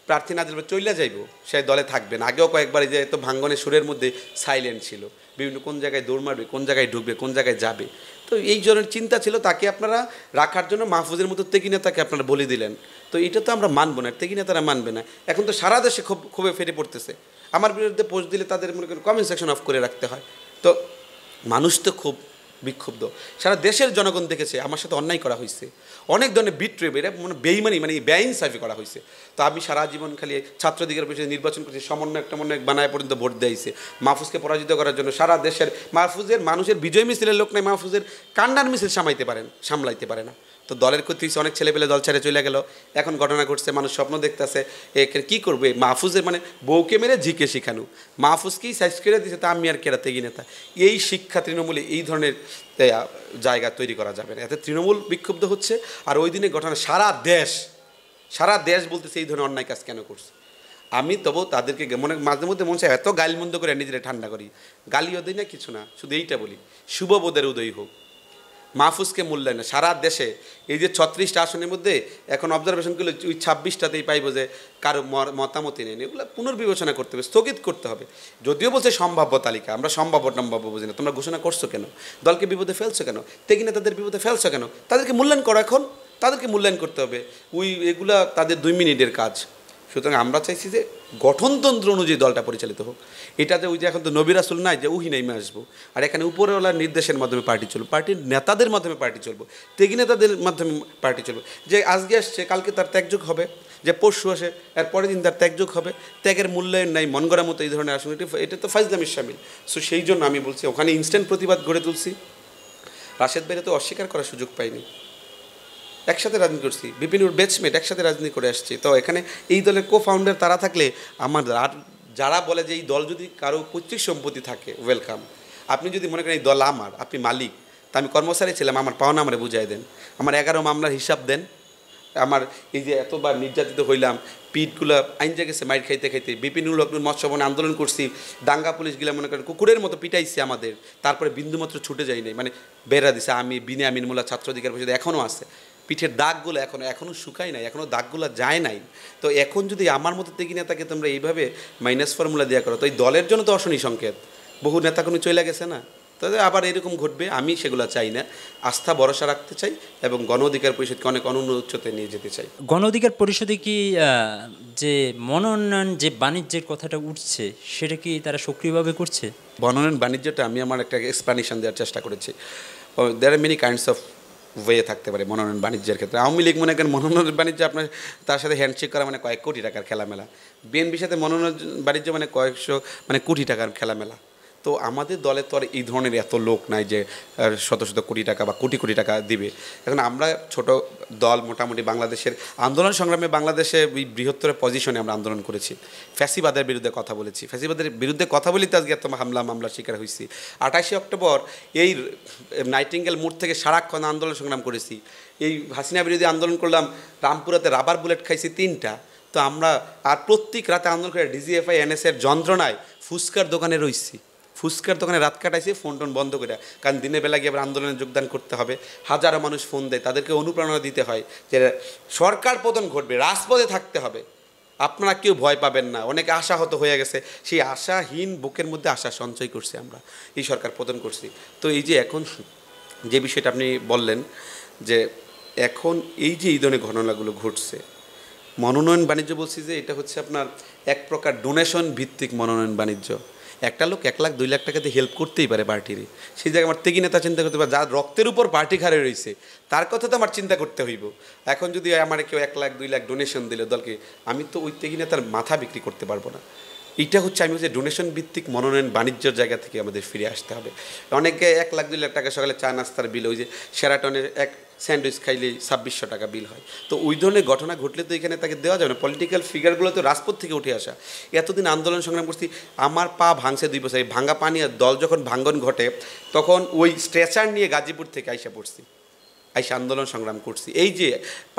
প্রার্থী না দিলে চলে যাইব, সে দলে থাকবেন। আগেও কয়েকবার যে এত ভাঙ্গনের সুরের মধ্যে সাইলেন্ট ছিল, বিভিন্ন কোন জায়গায় দৌড় মারবে, কোন জায়গায় ঢুকবে, কোন জায়গায় যাবে। তো এই ধরনের চিন্তা ছিল, তাকে আপনারা রাখার জন্য মাহফুজের মতো তেগি নেতাকে আপনারা বলে দিলেন। তো এটা তো আমরা মানবো না, তেগি নেতারা মানবে না। এখন তো সারা দেশে খুবই ফেটে পড়তেছে, আমার বিরুদ্ধে পোস্ট দিলে তাদের মনে করেন কমেন্ট সেকশন অফ করে রাখতে হয়। তো মানুষ তো খুব বিক্ষুব্ধ, সারা দেশের জনগণ দেখেছে আমার সাথে অন্যায় করা হয়েছে, অনেক ধরনের বিট্রেপ, এটা মানে বেইমানি, মানে বেআইনসাফি করা হয়েছে। তো আমি সারা জীবন খালি ছাত্রদিগের পিছনে নির্বাচন করছি, সমন্বয় একটা মনে বানায় পর্যন্ত ভোট দিয়েছে মাহফুজকে পরাজিত করার জন্য। সারা দেশের মাহফুজের মানুষের বিজয় মিছিলের লোক নাই, মাহফুজের কান্নার মিছিল সামলাইতে পারে না। তো দলের ক্ষতি হয়েছে, অনেক ছেলেপেলে দল ছেড়ে চলে গেল। এখন ঘটনা ঘটছে, মানুষ স্বপ্ন দেখতেছে কী করবে মাহফুজের, মানে বউকে মেরে ঝিকে শিখানো, মাহফুজকেই সাইজ করে দিয়েছে, তা আমি আর কেরা তেগি নেতা। এই শিক্ষা তৃণমূলে এই ধরনের জায়গা তৈরি করা যাবে না, এতে তৃণমূল বিক্ষুব্ধ হচ্ছে। আর ওই দিনের ঘটনা সারা দেশ বলতেছে এই ধরনের অন্যায় কাজ কেন করছে। আমি তবু তাদেরকে মনে মাঝে মধ্যে মনে হয় এত গালমন্দ করে নিজেরা ঠান্ডা করি, গালিও দিই না, কিছু না, শুধু এইটা বলি, শুভবোধের উদয় হোক, মাহফুজকে মূল্যায়ন। সারা দেশে এই যে 36টা আসনের মধ্যে এখন অবজারভেশন করলে ওই 26টাতেই পাইব যে কারো মতামতই নেই, এগুলো পুনর্বিবেচনা করতে হবে, স্থগিত করতে হবে। যদিও বলছে সম্ভাব্য তালিকা, আমরা সম্ভাব্য বুঝি না, তোমরা ঘোষণা করছো কেন, দলকে বিপদে ফেলছো কেন, তেগি নেতাদের বিপদে ফেলছো কেন, তাদেরকে মূল্যায়ন করো, এখন তাদেরকে মূল্যায়ন করতে হবে। এগুলা তাদের 2 মিনিটের কাজ। সুতরাং আমরা চাইছি যে গঠনতন্ত্র অনুযায়ী দলটা পরিচালিত হোক। এটা যে ওই যে এখন তো নবী রাসূল নাই যে উহি নেমে আসবো, আর এখানে উপরওয়ালার নির্দেশের মাধ্যমে পার্টি চলবো, পার্টির নেতাদের মাধ্যমে পার্টি চলবো, তেগি নেতাদের মাধ্যমে পার্টি চলবো। যে আজকে আসছে কালকে তার ত্যাগযোগ হবে, যে পরশু আসে এর পরের দিন তার ত্যাগযোগ হবে, ত্যাগের মূল্যায়ন নাই, মন গড়ার মতো এই ধরনের আসলে এটা তো ফাইজলামির শামিল। সো সেই জন্য আমি বলছি ওখানে ইনস্ট্যান্ট প্রতিবাদ গড়ে তুলছি। রাশেদ ভাইরা তো অস্বীকার করার সুযোগ পাইনি, একসাথে রাজনীতি করছি, বিপিনুর ব্যাচমেট একসাথে রাজনীতি করে আসছি। তো এখানে এই দলের ফাউন্ডার তারা থাকলে আমার, আর যারা বলে যে এই দল যদি কারো পৈতৃক সম্পত্তি থাকে ওয়েলকাম, আপনি যদি মনে করেন এই দল আমার, আপনি মালিক, তা আমি কর্মচারী ছিলাম, আমার পাওনা আমারে বুঝাই দেন, আমার 11 মামলার হিসাব দেন, আমার এই যে এতবার নির্যাতিত হইলাম, পিঠগুলো আইনজা গেছে মাইর খাইতে খাইতে, বিপিনুল হক মৎস্যবনে আন্দোলন করছি, দাঙ্গা পুলিশগুলো মনে করেন কুকুরের মতো পিটাইছে আমাদের, তারপরে বিন্দুমাত্র ছুটে যাই নাই, মানে বেড়া দিছে। আমি বিনে আমিন মোল্লা ছাত্র অধিকার পরিষদ এখনও আছে, পিঠের দাগগুলো এখনও শুকায় নাই, এখনও দাগগুলো যায় নাই। তো এখন যদি আমার মতো তেগি নেতাকে তোমরা এইভাবে মাইনাস ফর্মুলা দেওয়া করো, তো এই দলের জন্য তো অশনি সংকেত, বহু নেতা কোনো চলে গেছে না, তাহলে আবার এরকম ঘটবে। আমি সেগুলো চাই না, আস্থা ভরসা রাখতে চাই এবং গণ অধিকার পরিষদকে অনেক অনন্য উচ্চতায় নিয়ে যেতে চাই। গণ অধিকার পরিষদে কি যে মনোনয়ন যে বাণিজ্যের কথাটা উঠছে সেটা কি তারা সক্রিয়ভাবে করছে? মনোনয়ন বাণিজ্যটা আমি আমার একটা এক্সপ্লানেশন দেওয়ার চেষ্টা করেছি। There are many kinds of way থাকতে পারে মনোনয়ন বাণিজ্যের ক্ষেত্রে। আওয়ামী লীগ মনে করেন মনোনয়ন বাণিজ্য আপনার তার সাথে হ্যান্ডশেক করা মানে কয়েক কোটি টাকার খেলামেলা, বিএনপির সাথে মনোনয়ন বাণিজ্য মানে কয়েকশো মানে কোটি টাকার খেলামেলা। তো আমাদের দলে তো আর এই ধরনের এত লোক নাই যে শত শত কোটি টাকা বা কোটি কোটি টাকা দিবে। এখন আমরা ছোট দল, মোটামুটি বাংলাদেশের আন্দোলন সংগ্রামে বাংলাদেশে ওই বৃহত্তর পজিশনে আমরা আন্দোলন করেছি, ফ্যাসিবাদের বিরুদ্ধে কথা বলেছি, ফ্যাসিবাদের বিরুদ্ধে কথা বলিতে আজকে এত মামলার শিকার হয়েছি। 28শে অক্টোবর এই নাইটিঙ্গেল মোড় থেকে সারাক্ষণ আন্দোলন সংগ্রাম করেছি, এই হাসিনা বিরোধী আন্দোলন করলাম, রামপুরাতে রাবার বুলেট খাইছি 3টা। তো আমরা আর প্রত্যেক রাতে আন্দোলন করে ডিজিএফআই এনএসের যন্ত্রণায় ফুচকার দোকানে রয়েছি, ফুচকার দোকানে রাত কাটাইছি ফোন টোন বন্ধ করে, কারণ দিনের বেলা গিয়ে আবার আন্দোলনে যোগদান করতে হবে। হাজারো মানুষ ফোন দেয়, তাদেরকে অনুপ্রেরণা দিতে হয় যে সরকার পতন ঘটবে, রাজপথে থাকতে হবে, আপনারা কেউ ভয় পাবেন না। অনেকে আশাহত হয়ে গেছে, সেই আশাহীন বুকের মধ্যে আশা সঞ্চয় করছি আমরা, এই সরকার পতন করছি। তো এই যে এখন যে বিষয়টা আপনি বললেন যে এখন এই যে এই ধরনের ঘটনাগুলো ঘটছে, মনোনয়ন বাণিজ্য বলছি যে এটা হচ্ছে আপনার এক প্রকার ডোনেশন ভিত্তিক মনোনয়ন বাণিজ্য। একটা লোক 1 লাখ 2 লাখ টাকাতে হেল্প করতেই পারে পার্টির, সেই জায়গায় আমার তেগি নেতা চিন্তা করতে পারে, যার রক্তের উপর পার্টি খাড়ে রয়েছে তার কথা তো আমার চিন্তা করতে হইব। এখন যদি আমার কেউ 1 লাখ 2 লাখ ডোনেশন দিল দলকে, আমি তো ওই তেগি নেতার মাথা বিক্রি করতে পারবো না। এইটা হচ্ছে আমি হচ্ছে ডোনেশন ভিত্তিক মনোনয়ন বাণিজ্যের জায়গা থেকে আমাদের ফিরে আসতে হবে। অনেকে 1 লাখ 2 লাখ টাকা সকালে চা নাস্তার বিল, ওই যে শেরাটনের স্যান্ডউইচ খাইলেই 2600 টাকা বিল হয়। তো ওই ধরনের ঘটনা ঘটলে তো এখানে তাকে দেওয়া যাবে না। পলিটিক্যাল ফিগারগুলো তো রাজপথ থেকে উঠে আসা, এতদিন আন্দোলন সংগ্রাম করছি, আমার পা ভাঙছে 2 বছর। এই ভাঙ্গা পানি আর দল যখন ভাঙ্গন ঘটে তখন ওই স্ট্রেচার নিয়ে গাজীপুর থেকে আইসা পড়ছি, আইসা আন্দোলন সংগ্রাম করছি। এই যে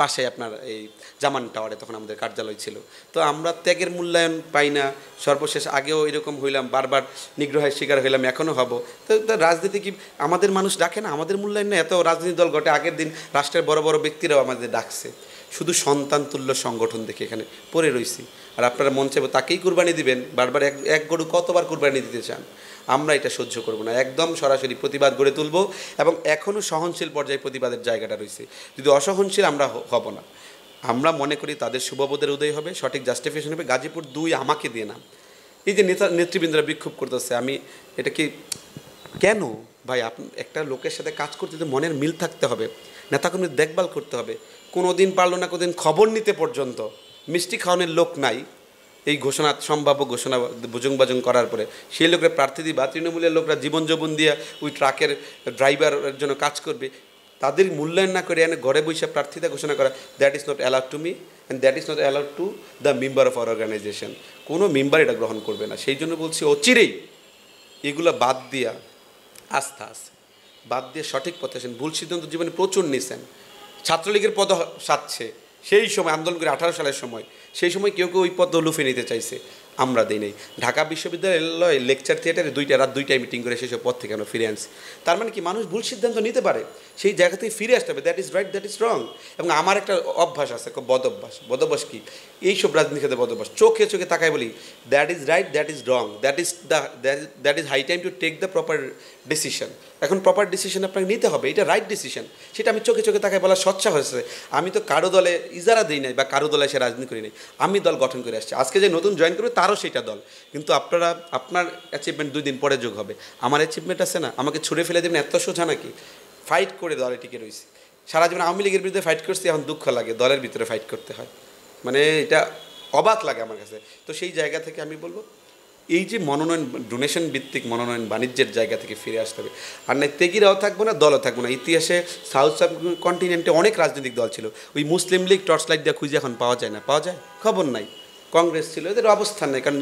পাশে আপনার এই জামান টাওয়ারে তখন আমাদের কার্যালয় ছিল। তো আমরা ত্যাগের মূল্যায়ন পাই না, সর্বশেষ আগেও এরকম হইলাম, বারবার নিগ্রহের শিকার হইলাম, এখনও হব। তো রাজনীতি কি আমাদের মানুষ ডাকে না, আমাদের মূল্যায়ন না? এত রাজনীতি দল ঘটে, আগের দিন রাষ্ট্রের বড় বড় ব্যক্তিরাও আমাদের ডাকছে, শুধু সন্তান তুল্য সংগঠন দেখে এখানে পড়ে রইছি। আর আপনারা মন চাইবে তাকেই কুরবানি দিবেন, বারবার এক গরু কতবার কুরবানি দিতে চান? আমরা এটা সহ্য করব না, একদম সরাসরি প্রতিবাদ গড়ে তুলব। এবং এখনও সহনশীল পর্যায়ে প্রতিবাদের জায়গাটা রয়েছে, যদি অসহনশীল আমরা হব না। আমরা মনে করি তাদের শুভবোধের উদয় হবে, সঠিক জাস্টিফিকেশন হবে। গাজীপুর 2 আমাকে দিয়ে না, এই যে নেতৃবৃন্দরা বিক্ষোভ করতেছে, আমি এটা কি কেন ভাই? একটা লোকের সাথে কাজ করতে তো মনের মিল থাকতে হবে, নেতাকর্মীর দেখভাল করতে হবে। কোনো দিন পারলো না কোনোদিন খবর নিতে পর্যন্ত মিষ্টি খাওয়ানোর লোক নাই। এই ঘোষণা, সম্ভাব্য ঘোষণা বুজুং বাজুং করার পরে সেই লোকের প্রার্থী দিবা, তৃণমূলের লোকরা জীবন যৌবন দিয়ে ওই ট্রাকের ড্রাইভারের জন্য কাজ করবে, তাদের মূল্যায়ন না করে এনে ঘরে বসে প্রার্থিতা ঘোষণা করা, that is not allowed to me and that is not allowed to the member of our organisation. কোনো মেম্বার এটা গ্রহণ করবে না। সেই জন্য বলছি অচিরেই এগুলো বাদ দিয়া, আস্থা আছে বাদ দিয়ে সঠিক পথে আসেন। ভুল সিদ্ধান্ত জীবনে প্রচুর নিয়েছেন, ছাত্রলীগের পদ সাজছে সেই সময় আন্দোলন করে 18 সালের সময়, সেই সময় কেউ কেউ ওই পদ লুফে নিতে চাইছে, আমরা দিই নাই। ঢাকা বিশ্ববিদ্যালয় লেকচার থিয়েটারে রাত 2টায় মিটিং করে সেসব পথ থেকে আমরা ফিরে আনছি। তার মানে কি, মানুষ ভুল সিদ্ধান্ত নিতে পারে, সেই জায়গা থেকে ফিরে আসতে হবে। That is right, that is রং। এবং আমার একটা অভ্যাস আছে, বদভ্যাস কি, এইসব রাজনীতি ক্ষেত্রে বদভ্যাস, চোখে চোখে তাকায় বলি that is right, that is wrong, that is high time to take the proper decision. এখন প্রপার ডিসিশন আপনাকে নিতে হবে, এটা রাইট ডিসিশন, সেটা আমি চোখে চোখে তাকায় বলা সচ্ছা হয়েছে। আমি তো কারো দলে ইজারা দিই নাই বা কারো দলে সে রাজনীতি করি নাই, আমি দল গঠন করে আসছি। আজকে যে নতুন জয়েন করবে তারও সেটা দল, কিন্তু আপনার অ্যাচিভমেন্ট 2 দিন পরে যোগ হবে, আমার অ্যাচিভমেন্ট আছে না, আমাকে ছুড়ে ফেলে দেবেন এত সোজা নাকি? ফাইট করে দলে টিকে রয়েছি, সারা জীবন আওয়ামী লীগের বিরুদ্ধে ফাইট করছি, এখন দুঃখ লাগে দলের ভিতরে ফাইট করতে হয়, মানে এটা অবাক লাগে আমার কাছে। তো সেই জায়গা থেকে আমি বলবো এই যে মনোনয়ন, ডোনেশন ভিত্তিক মনোনয়ন বাণিজ্যের জায়গা থেকে ফিরে আসতে হবে। আর না তেগিরাও থাকবো না, দলও থাকবো না। ইতিহাসে সাউথ কন্টিনেন্টে অনেক রাজনৈতিক দল ছিল, ওই মুসলিম লীগ টর্চ লাইট দিয়ে খুঁজে এখন পাওয়া যায় না, পাওয়া যায় খবর নাই। কংগ্রেস ছিল, এদের অবস্থান নেই, কারণ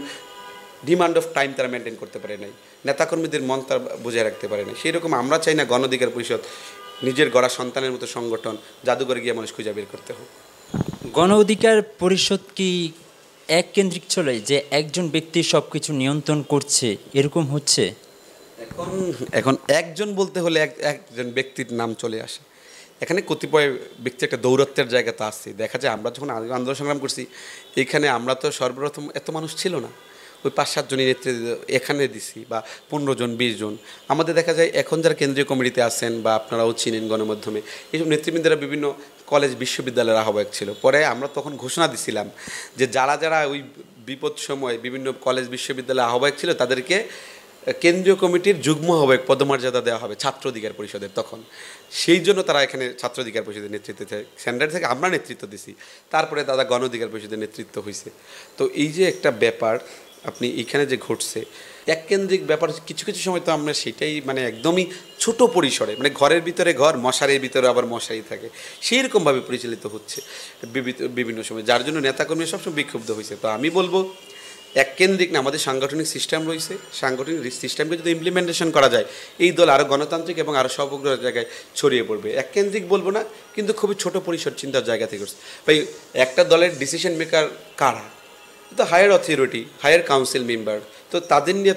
ডিমান্ড অফ টাইম তারা মেনটেন করতে পারে নাই, নেতাকর্মীদের মন তারা বুঝে রাখতে পারে নাই। সেই রকম আমরা চাই না গণ অধিকার পরিষদ নিজের গড়া সন্তানের মতো সংগঠন জাদুঘরে গিয়ে মানুষ খুঁজে বের করতে হোক। গণ অধিকার পরিষদ কি এক কেন্দ্রিক চলে, যে একজন ব্যক্তি সব কিছু নিয়ন্ত্রণ করছে, এরকম হচ্ছে? এখন একজন বলতে হলে একজন ব্যক্তির নাম চলে আসে। এখানে কতিপয় ব্যক্তি একটা দৌরত্বের জায়গা তো আসছে। দেখা যায় আমরা যখন আন্দোলন সংগ্রাম করছি, এখানে আমরা তো সর্বপ্রথম এত মানুষ ছিল না, ওই 5-7 জনের নেতৃত্ব এখানে দিছি, বা 15 জন 20 জন। আমাদের দেখা যায় এখন যারা কেন্দ্রীয় কমিটিতে আছেন বা আপনারাও চিনেন গণমাধ্যমে, এইসব নেতৃবৃন্দরা বিভিন্ন কলেজ বিশ্ববিদ্যালয়ের আহ্বায়ক ছিল। পরে আমরা তখন ঘোষণা দিছিলাম যে যারা যারা ওই বিপদ সময় বিভিন্ন কলেজ বিশ্ববিদ্যালয়ের আহ্বায়ক ছিল তাদেরকে কেন্দ্রীয় কমিটির যুগ্ম আহ্বায়ক পদমর্যাদা দেওয়া হবে ছাত্র অধিকার পরিষদের। তখন সেই জন্য তারা এখানে ছাত্র অধিকার পরিষদের নেতৃত্ব সেন্টার থেকে আমরা নেতৃত্ব দিছি, তারপরে দাদা গণ অধিকার পরিষদের নেতৃত্ব হয়েছে। তো এই যে একটা ব্যাপার আপনি এখানে যে ঘটছে, এক কেন্দ্রিক ব্যাপার, কিছু কিছু সময় তো আমরা সেটাই মানে একদমই ছোট পরিসরে, মানে ঘরের ভিতরে ঘর, মশারির ভিতরে আবার মশারি থাকে, সেই রকমভাবে পরিচালিত হচ্ছে বিভিন্ন সময়, যার জন্য নেতাকর্মী সবসময় বিক্ষুব্ধ হয়েছে। তো আমি বলবো এক কেন্দ্রিক না, আমাদের সাংগঠনিক সিস্টেম রয়েছে, সাংগঠনিক সিস্টেমকে যদি ইমপ্লিমেন্টেশন করা যায়, এই দল আরও গণতান্ত্রিক এবং আরও সমগ্র জায়গায় ছড়িয়ে পড়বে। এক কেন্দ্রিক বলবো না, কিন্তু খুবই ছোট পরিসর চিন্তার জায়গা থেকে করছে। ভাই একটা দলের ডিসিশন মেকার কারা? তো higher authority, higher council member, তো তাদের নিয়ে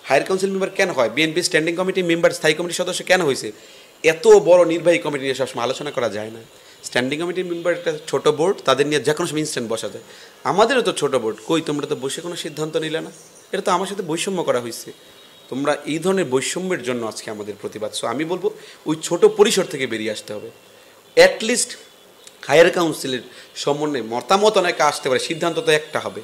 হায়ার কাউন্সিল মেম্বার কেন হয়? বিএনপি স্ট্যান্ডিং কমিটি মেম্বার, স্থায়ী কমিটির সদস্য কেন হয়েছে? এত বড় নির্বাহী কমিটি নিয়ে সবসময় আলোচনা করা যায় না। স্ট্যান্ডিং কমিটির মেম্বার একটা ছোট বোর্ড, তাদের নিয়ে যে কোনো সময় ইনস্ট্যান্ট বসা যায়। আমাদেরও তো ছোট বোর্ড, কই তোমরা তো বসে কোনো সিদ্ধান্ত নিলে না? এটা তো আমার সাথে বৈষম্য করা হয়েছে। তোমরা এই ধরনের বৈষম্যের জন্য আজকে আমাদের প্রতিবাদ। সো আমি বলবো ওই ছোট পরিসর থেকে বেরিয়ে আসতে হবে। অ্যাটলিস্ট হায়ার কাউন্সিলের সমন্বয়ে মতামত অনেকে আসতে পারে, সিদ্ধান্ত তো একটা হবে।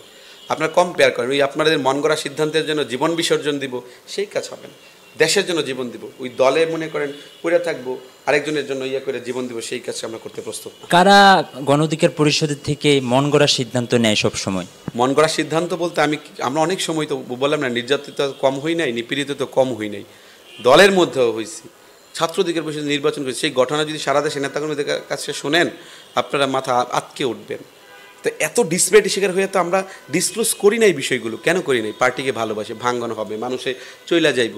আপনার কম্পেয়ার করেন, ওই আপনাদের মন গড়া সিদ্ধান্তের জন্য জীবন বিসর্জন দিব, সেই কাজ হবে না। দেশের জন্য জীবন দিব, ওই দলে মনে করেন পড়ে থাকবো, আরেকজনের জন্য করে জীবন দিব, সেই কাজ আমরা করতে প্রস্তুত না। কারা গণ অধিকার পরিষদের থেকে মন গড়া সিদ্ধান্ত নেয় সব সময়? মন গড়া সিদ্ধান্ত বলতে আমরা অনেক সময় তো বললাম না, নির্যাতিত কম হই নাই, নিপীড়িত তো কম হই নাই, দলের মধ্যেও হয়েছি, ছাত্রদিকের বসে নির্বাচন করেছে, সেই ঘটনা যদি সারা দেশে নেতাকর্মীদের কাছে শোনেন আপনারা মাথা আটকে উঠবেন। তো এত ডিসপ্যারিটি শিকার হয়ে তো আমরা ডিসক্লোজ করি না এই বিষয়গুলো। কেন করি নাই? পার্টিকে ভালোবাসে, ভাঙ্গন হবে, মানুষে চইলা যাইব,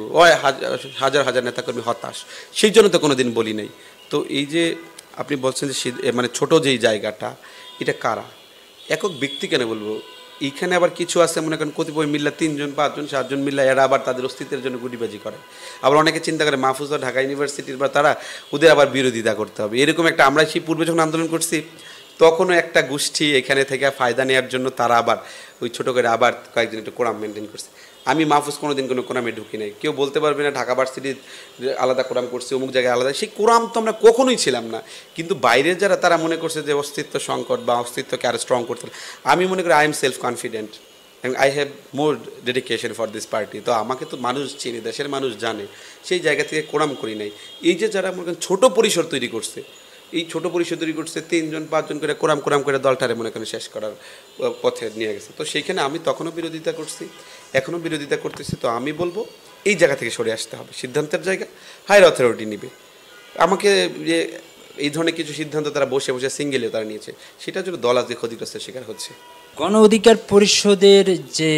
হাজার হাজার নেতাকর্মী হতাশ, সেই জন্য তো কোনো দিন বলি নাই। তো এই যে আপনি বলছেন যে মানে ছোট যেই জায়গাটা, এটা কারা? একক ব্যক্তি কেন বলবো, এইখানে আবার কিছু আছে মনে করেন কতিপয় মিল্লা 3 জন 5 জন 7 জন মিল্লা এরা আবার তাদের অস্তিত্বের জন্য গুটিবাজি করে। আবার অনেকে চিন্তা করে মাহফুজা ঢাকা ইউনিভার্সিটির বা তারা ওদের আবার বিরোধিতা করতে হবে, এরকম একটা। আমরা সেই পূর্বে যখন আন্দোলন করছি তখনও একটা গোষ্ঠী এখানে থেকে ফায়দা নেওয়ার জন্য তারা আবার ওই ছোটো করে আবার কয়েকদিন একটু কোরাম মেনটেন করছে। আমি মাহফুজ কোনো দিন কোনো কোরামে ঢুকি নাই, কেউ বলতে পারবে না ঢাকা ভার্সিটির আলাদা কোরাম করছে, অমুক জায়গায় আলাদা, সেই কোরাম তো আমরা কখনোই ছিলাম না। কিন্তু বাইরের যারা তারা মনে করছে যে অস্তিত্ব সংকট বা অস্তিত্বকে আরও স্ট্রং করতে, আমি মনে করি I am self confident and I have more dedication for this party. তো আমাকে তো মানুষ চিনি, দেশের মানুষ জানে, সেই জায়গা থেকে কোরাম করি নাই। এই যে যারা মনে করেন ছোটো পরিসর তৈরি করছে, এই ছোট পরিষদ তৈরি করছে 3 জন 5 জন করে কোরাম করে দলটারে মনে করেন শেষ করার পথে নিয়ে গেছে। তো সেইখানে আমি তখনও বিরোধিতা করছি, এখনও বিরোধিতা করতেছি। তো আমি বলবো এই জায়গা থেকে সরে আসতে হবে, সিদ্ধান্তের জায়গা হায়ার অথরিটি নিবে। আমাকে যে এই ধরনের কিছু সিদ্ধান্ত তারা বসে বসে সিঙ্গেলেও তারা নিয়েছে, সেটার জন্য দল আজকে ক্ষতিগ্রস্তের শিকার হচ্ছে। গণ অধিকার পরিষদের যে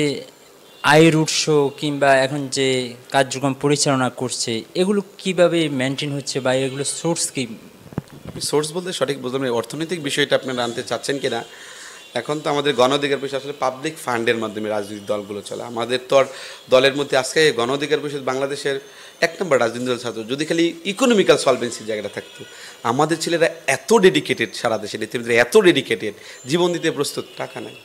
আয়ের উৎস কিংবা এখন যে কার্যক্রম পরিচালনা করছে, এগুলো কিভাবে মেনটেন হচ্ছে বা এগুলো সোর্স কি? সোর্স বলতে সঠিক বুঝলাম না, অর্থনৈতিক বিষয়টা আপনারা আনতে চাচ্ছেন কিনা। এখন তো আমাদের গণ অধিকার পরিষদ আসলে পাবলিক ফান্ডের মাধ্যমে রাজনৈতিক দলগুলো চলে। আমাদের তো আর দলের মধ্যে আজকে গণ অধিকার পরিষদ বাংলাদেশের 1 নম্বর রাজনৈতিক দল ছাত্র। যদি খালি ইকোনমিক্যাল সলভেন্সির জায়গাটা থাকতো, আমাদের ছেলেরা এত ডেডিকেটেড, সারা দেশে নেতৃত্বে এত ডেডিকেটেড, জীবন দিতে প্রস্তুত, টাকা নাই।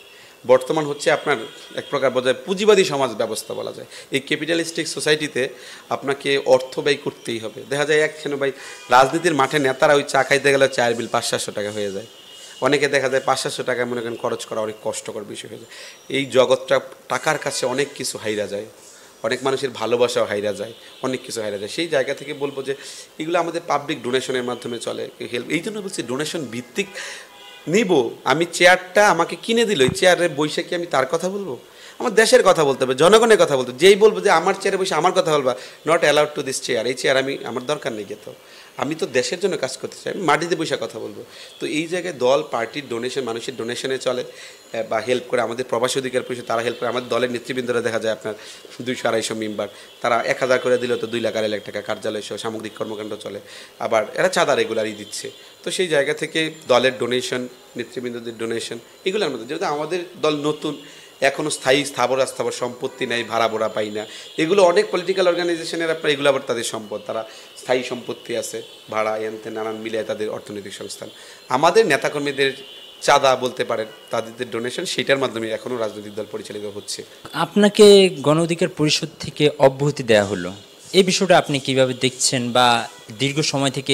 বর্তমান হচ্ছে আপনার এক প্রকার বোঝায় পুঁজিবাদী সমাজ ব্যবস্থা বলা যায়। এই ক্যাপিটালিস্টিক সোসাইটিতে আপনাকে অর্থ ব্যয় করতেই হবে। দেখা যায় একখানে ভাই রাজনীতির মাঠে নেতারা ওই চা খাইতে গেলে চায়ের বিল 500-700 টাকা হয়ে যায়। অনেকে দেখা যায় 500-700 টাকা মনে করেন খরচ করা অনেক কষ্টকর বিষয় হয়ে যায়। এই জগৎটা টাকার কাছে অনেক কিছু হাইরা যায়, অনেক মানুষের ভালোবাসাও হাইরা যায়, অনেক কিছু হাইরা যায়। সেই জায়গা থেকে বলবো যে এগুলো আমাদের পাবলিক ডোনেশনের মাধ্যমে চলে, হেল্প। এই জন্য বলছি ডোনেশন ভিত্তিক নিব। আমি চেয়ারটা আমাকে কিনে দিল, ওই চেয়ারে বসে কি আমি তার কথা বলবো? আমার দেশের কথা বলতে হবে, জনগণের কথা বলতে হবে। যেই বলবো যে আমার চেয়ারে বসে আমার কথা বলবা, not allowed to this chair, এই চেয়ার আমার দরকার নেই। তো আমি তো দেশের জন্য কাজ করতে চাই, আমি মাটিতে বসে কথা বলবো। তো এই জায়গায় দল পার্টির ডোনেশন, মানুষের ডোনেশনে চলে বা হেল্প করে। আমাদের প্রবাসী অধিকার পরিষদ তারা হেল্প করে। আমাদের দলের নেতৃবৃন্দরা দেখা যায় আপনার 200-250 মেম্বার, তারা 1000 করে দিলেও তো 2 লাখ 2.5 লাখ টাকা কার্যালয় সহ সামগ্রিক কর্মকাণ্ড চলে। আবার এরা চাঁদা রেগুলারই দিচ্ছে। তো সেই জায়গা থেকে দলের ডোনেশন, নেতৃবৃন্দদের ডোনেশন, এগুলোর মধ্যে যেহেতু আমাদের দল নতুন, এখনও স্থায়ী স্থাবর সম্পত্তি নেই, ভাড়া বোড়া পাই না। এগুলো অনেক পলিটিক্যাল অর্গানাইজেশনের আপনার এগুলো আবার তাদের সম্পদ, তারা স্থায়ী সম্পত্তি আছে, ভাড়া এনতে নানান মিলিয়ে তাদের অর্থনৈতিক সংস্থান। আমাদের নেতাকর্মীদের চাঁদা বলতে পারেন, তাদের ডোনেশন, সেটার মাধ্যমে এখনও রাজনৈতিক দল পরিচালিত হচ্ছে। আপনাকে গণ অধিকার পরিষদ থেকে অব্যাহতি দেওয়া হলো, এই বিষয়টা আপনি কিভাবে দেখছেন? বা দীর্ঘ সময় থেকে